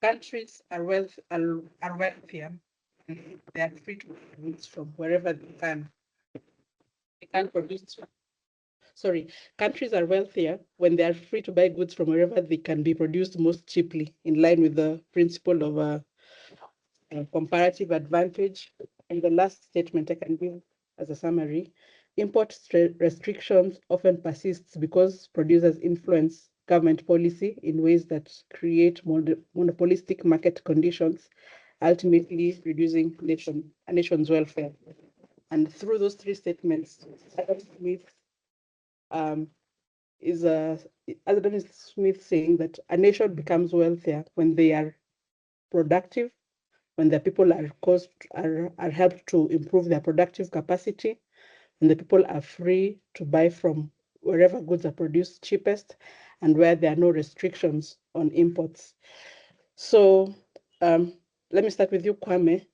countries are wealthier, and they are free to produce from wherever they can. They can produce. Sorry, countries are wealthier when they are free to buy goods from wherever they can be produced most cheaply, in line with the principle of comparative advantage. And the last statement I can give as a summary: import restrictions often persist because producers influence government policy in ways that create monopolistic market conditions, ultimately reducing a nation's welfare. And through those 3 statements, Adam Smith saying that a nation becomes wealthier when they are productive, when the people are helped to improve their productive capacity, when the people are free to buy from wherever goods are produced cheapest, and where there are no restrictions on imports. So let me start with you, Kwame.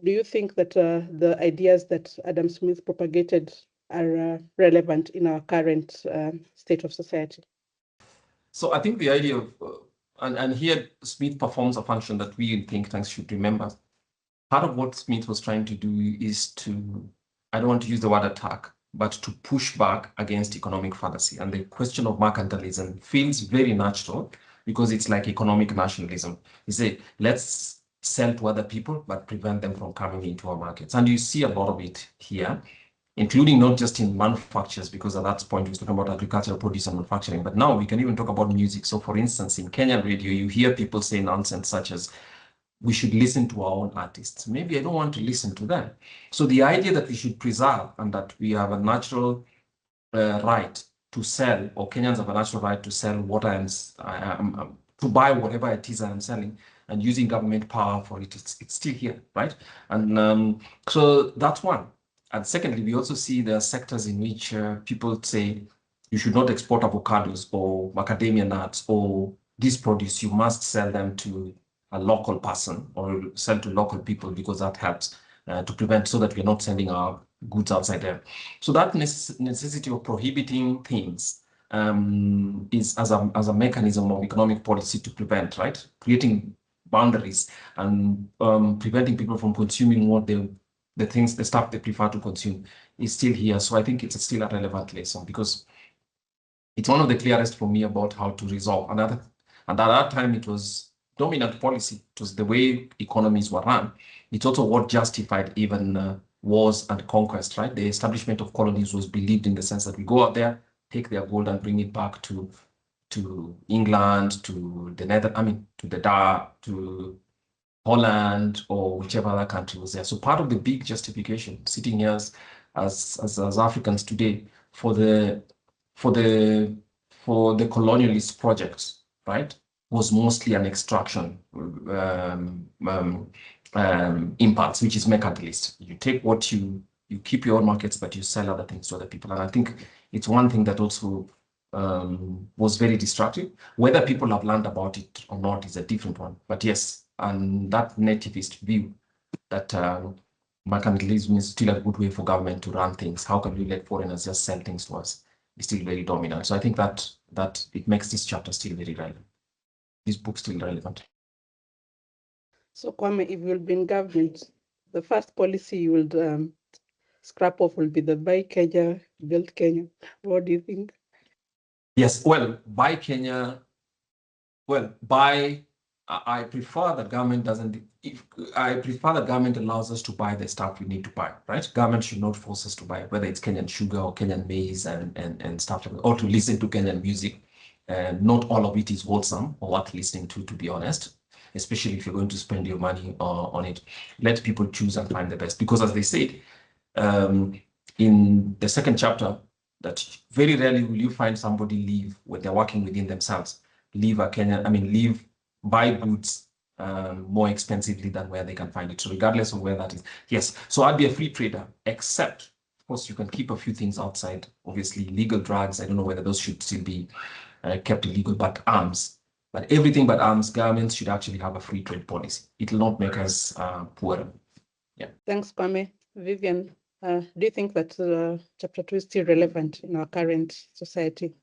Do you think that the ideas that Adam Smith propagated are relevant in our current state of society? So I think the idea of, and here Smith performs a function that we in think tanks should remember. Part of what Smith was trying to do is to, I don't want to use the word attack, but to push back against economic fallacy. And the question of mercantilism feels very natural because it's like economic nationalism. You say, let's sell to other people, but prevent them from coming into our markets. And you see a lot of it here, including not just in manufacturers, because at that point we was talking about agricultural produce and manufacturing, but now we can even talk about music. So for instance, in Kenyan radio, you hear people say nonsense such as, we should listen to our own artists. Maybe I don't want to listen to them. So the idea that we should preserve and that we have a natural right to sell, or Kenyans have a natural right to sell what to buy whatever it is I am selling, and using government power for it, it's still here, right? And so that's one. And secondly, we also see there are sectors in which people say you should not export avocados or macadamia nuts or this produce, you must sell them to a local person or sell to local people, because that helps to prevent, so that we're not sending our goods outside there. So that necessity of prohibiting things is as a mechanism of economic policy to prevent, right? Creating boundaries and preventing people from consuming what the stuff they prefer to consume is still here. So I think it's still a relevant lesson, because it's one of the clearest for me about how to resolve another. And at that time, it was dominant policy. It was the way economies were run. It's also what justified even wars and conquest, right? The establishment of colonies was believed in the sense that we go out there, take their gold and bring it back to England, to to Holland, or whichever other country was there. So part of the big justification sitting here as Africans today for the colonialist projects, right, was mostly an extraction impulse, which is mercantilist. You take what you keep your own markets, but you sell other things to other people. And I think it's one thing that also was very destructive. Whether people have learned about it or not is a different one. But yes, and that nativist view that mercantilism is still a good way for government to run things. How can we let foreigners just sell things to us? Is still very dominant. So I think that it makes this chapter still very relevant. This book still relevant. So Kwame, if you'll be in government, the first policy you will scrap off will be the Buy Kenya, Build Kenya. What do you think? Yes, well, Buy Kenya, I prefer that government doesn't, I prefer that government allows us to buy the stuff we need to buy, right? Government should not force us to buy, whether it's Kenyan sugar or Kenyan maize and stuff like that, or to listen to Kenyan music. Not all of it is wholesome or worth listening to be honest, especially if you're going to spend your money on it. Let people choose and find the best, because as they said, in the second chapter, that very rarely will you find somebody leave when they're working within themselves, buy goods more expensively than where they can find it. So regardless of where that is, yes. So I'd be a free trader, except, of course, you can keep a few things outside. Obviously, illegal drugs, I don't know whether those should still be kept illegal, but arms. But everything but arms, governments should actually have a free trade policy. It will not make us poorer. Yeah. Thanks, Kwame. Vivian, do you think that chapter 2 is still relevant in our current society?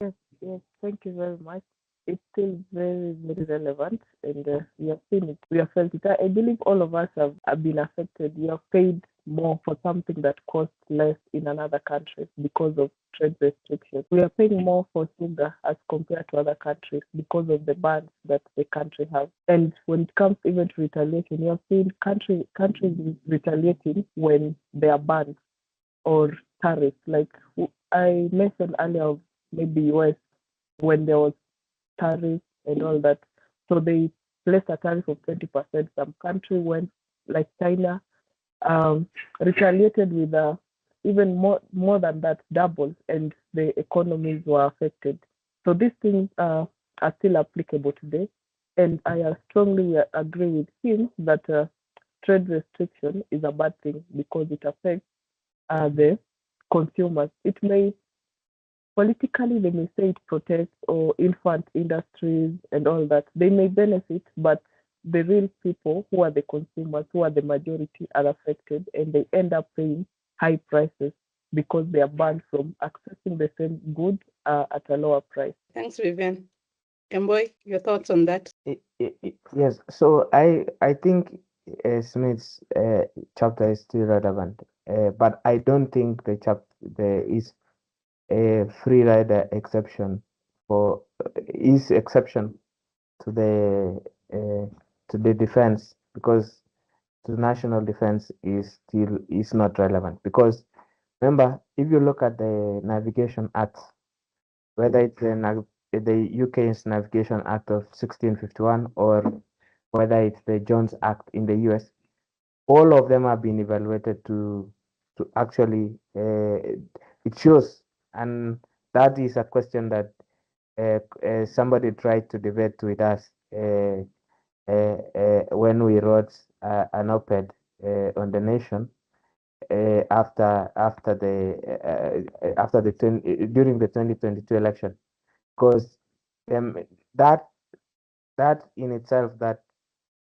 Yes, thank you very much. It's still very, very relevant, and we have seen it. We have felt it. I believe all of us have been affected. We have paid more for something that costs less in another country because of trade restrictions. We are paying more for sugar as compared to other countries because of the bans that the country has. And when it comes even to retaliation, you have seen countries retaliating when there are bans or tariffs. Like I mentioned earlier, maybe US, when there was tariffs and all that. So they placed a tariff of 20%. Some country went, like China, retaliated with even more than that, double, and the economies were affected. So these things are still applicable today. And I strongly agree with him that trade restriction is a bad thing because it affects the consumers. It may politically, they may say it protects or infant industries and all that. They may benefit, but the real people who are the consumers, who are the majority, are affected, and they end up paying high prices because they are banned from accessing the same goods at a lower price. Thanks, Vivian. Kemboy, your thoughts on that? Yes, so I think Smith's chapter is still relevant, but I don't think there is a free rider exception for is exception to the defense, because the national defense is not relevant. Because remember, if you look at the Navigation Act, whether it's the UK's Navigation Act of 1651 or whether it's the Jones Act in the US, all of them have been evaluated to actually it shows, and that is a question that somebody tried to debate with us when we wrote an op-ed on the Nation after during the 2022 election, because that in itself, that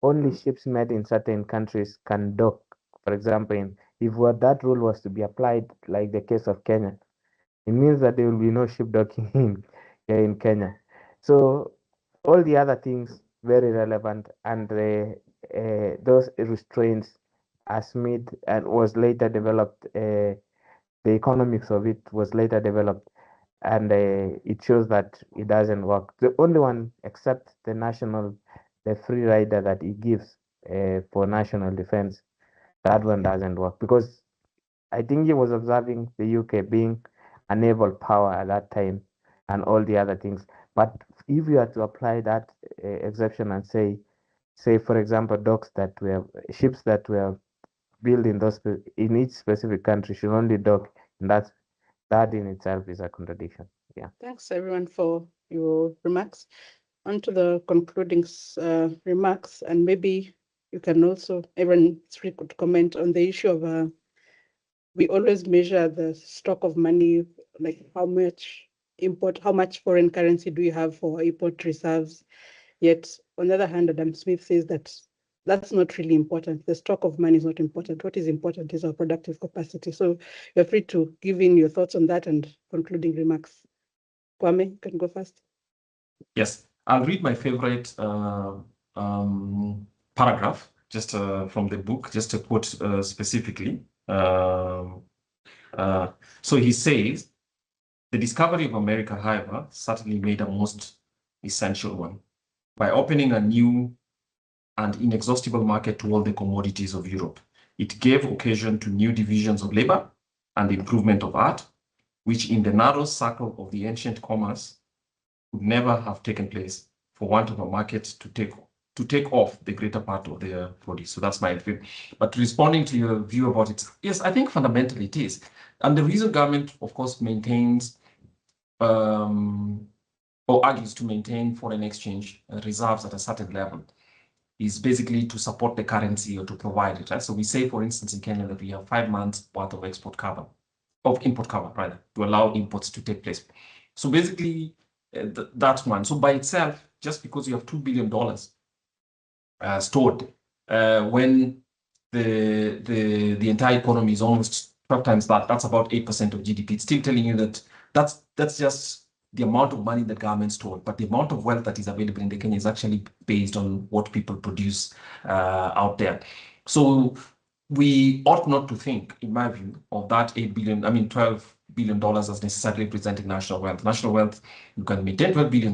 only ships made in certain countries can dock. For example, if that rule was to be applied, like the case of Kenya, it means that there will be no ship docking in Kenya. So all the other things very relevant, and those restraints as made and was later developed. The economics of it was later developed, and it shows that it doesn't work. The only one, except the free rider that it gives for national defense, that one doesn't work, because I think he was observing the UK being a naval power at that time and all the other things. But if you are to apply that exception and say for example, ships that were built in each specific country should only dock, and that in itself is a contradiction. Yeah. Thanks, everyone, for your remarks. On to the concluding remarks, and maybe you can also, everyone could comment on the issue of we always measure the stock of money, like how much import, how much foreign currency do you have for import reserves? Yet, on the other hand, Adam Smith says that that's not really important. The stock of money is not important. What is important is our productive capacity. So you're free to give in your thoughts on that and concluding remarks. Kwame, you can go first. Yes, I'll read my favorite paragraph just from the book, just to quote specifically. So he says, the discovery of America, however, certainly made a most essential one. By opening a new and inexhaustible market to all the commodities of Europe, it gave occasion to new divisions of labor and the improvement of art, which in the narrow circle of the ancient commerce would never have taken place for want of a market to take off the greater part of their produce. So that's my view. But responding to your view about it, yes, I think fundamentally it is. And the reason government, of course, maintains or argues to maintain foreign exchange reserves at a certain level is basically to support the currency or to provide it. Right? So we say, for instance, in Kenya that we have 5 months worth of import cover, rather, to allow imports to take place. So basically, that's one. So by itself, just because you have $2 billion stored, when the entire economy is almost 12 times that, that's about 8% of GDP. It's still telling you that that's just the amount of money that government stored, but the amount of wealth that is available in the Kenya is actually based on what people produce out there. So we ought not to think, in my view, of that $12 billion as necessarily representing national wealth. National wealth, you can maintain $12 billion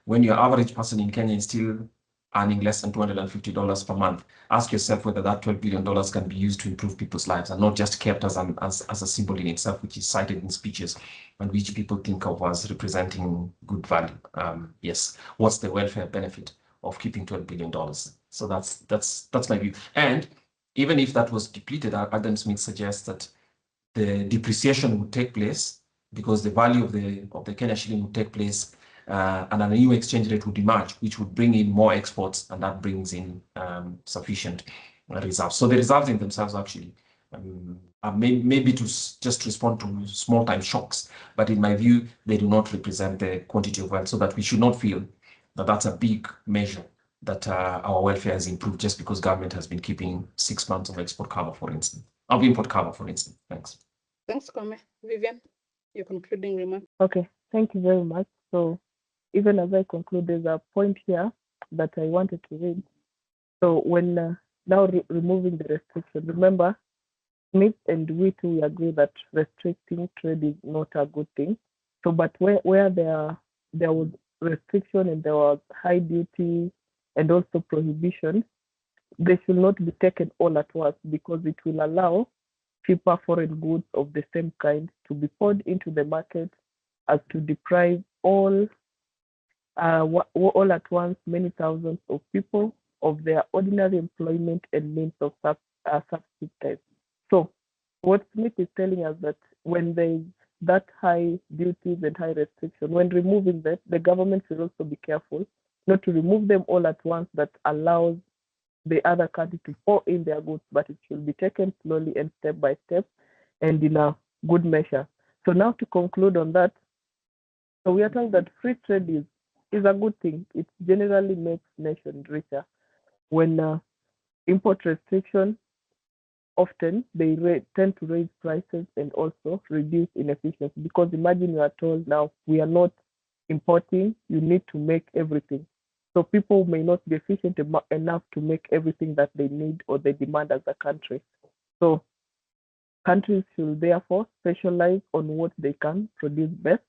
when your average person in Kenya is still earning less than $250 per month. Ask yourself whether that $12 billion can be used to improve people's lives and not just kept as a symbol in itself, which is cited in speeches and which people think of as representing good value. Yes, what's the welfare benefit of keeping $12 billion? So that's my view. And even if that was depleted, Adam Smith suggests that the depreciation would take place because the value of the Kenya shilling would take place, and a new exchange rate would emerge, which would bring in more exports, and that brings in sufficient reserves. So the reserves in themselves actually are maybe to just respond to small-time shocks, but in my view, they do not represent the quantity of wealth, so that we should not feel that that's a big measure that our welfare has improved just because government has been keeping 6 months of export cover, for instance, of import cover, for instance. Thanks. Thanks, Kwame. Vivian, your concluding remark. Okay, thank you very much. So even as I conclude, there's a point here that I wanted to read. So when now removing the restriction, remember, Smith and we too agree that restricting trade is not a good thing. So, but where there was restriction and there was high duty and also prohibition, they should not be taken all at once because it will allow cheaper foreign goods of the same kind to be poured into the market as to deprive all at once many thousands of people of their ordinary employment and means of subsistence. So what Smith is telling us that when there is that high duties and high restriction, when removing that, the government should also be careful not to remove them all at once that allows the other country to pour in their goods, but it should be taken slowly and step by step and in a good measure. So now to conclude on that, so we are told that free trade is a good thing. It generally makes nations richer. When import restriction, often they tend to raise prices and also reduce inefficiency, because imagine you are told now we are not importing, you need to make everything. So people may not be efficient enough to make everything that they need or they demand as a country. So countries should therefore specialize on what they can produce best,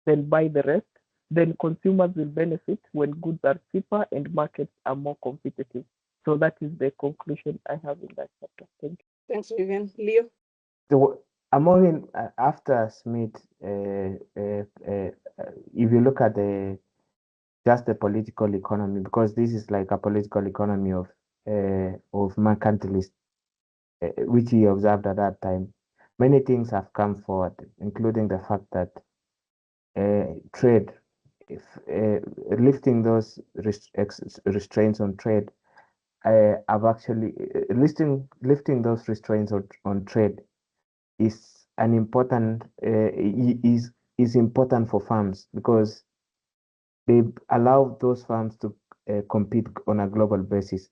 then buy the rest. Then consumers will benefit when goods are cheaper and markets are more competitive. So that is the conclusion I have in that chapter. Thank you. Thanks, Vivian. Leo? So after Smith, if you look at just the political economy, because this is like a political economy of mercantilist, which he observed at that time, many things have come forward, including the fact that trade, lifting those restraints on trade, have actually lifting those restraints on trade is an important is important for farms because they allow those farms to compete on a global basis.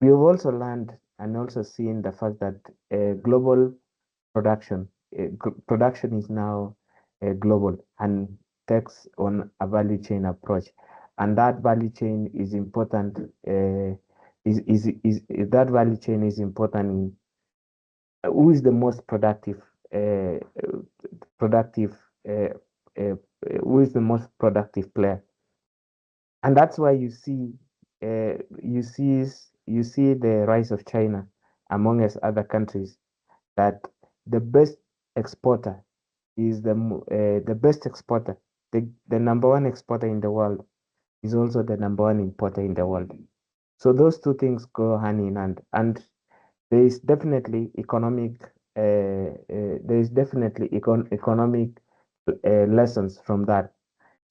We have also learned and also seen the fact that global production is now global and takes on a value chain approach, and that value chain is important. That value chain is important in who is the most productive uh, productive uh, uh, who is the most productive player, and that's why you see the rise of China among us other countries, that the best exporter is the best exporter, the number one exporter in the world is also the number one importer in the world. So those two things go hand in hand, and there is definitely economic lessons from that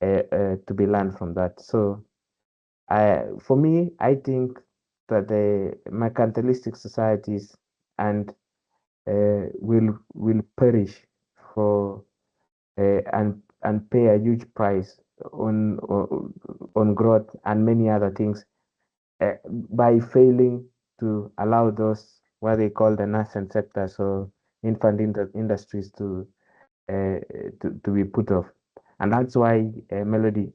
to be learned from that. So for me, I think that the mercantilistic societies and will perish for and pay a huge price on growth and many other things by failing to allow those what they call the nascent sectors or infant industries uh, to be put off. And that's why Melody,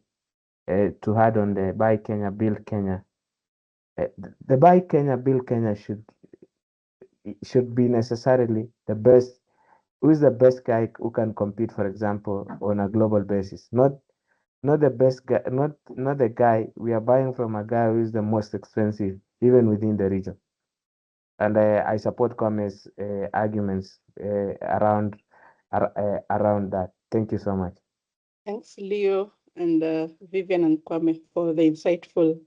to add on the Buy Kenya, Build Kenya, the Buy Kenya, Build Kenya should be necessarily the best. Who is the best guy who can compete, for example, on a global basis? Not the best guy, not the guy we are buying from, a guy who is the most expensive, even within the region. And I support Kwame's arguments around that. Thank you so much. Thanks, Leo and Vivian and Kwame, for the insightful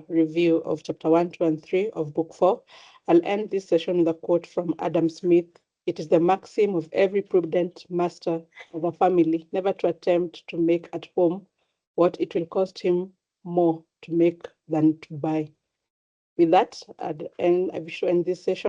review of chapter 1, 2, and 3 of book 4. I'll end this session with a quote from Adam Smith. It is the maxim of every prudent master of a family never to attempt to make at home what it will cost him more to make than to buy. With that, I wish to end this session.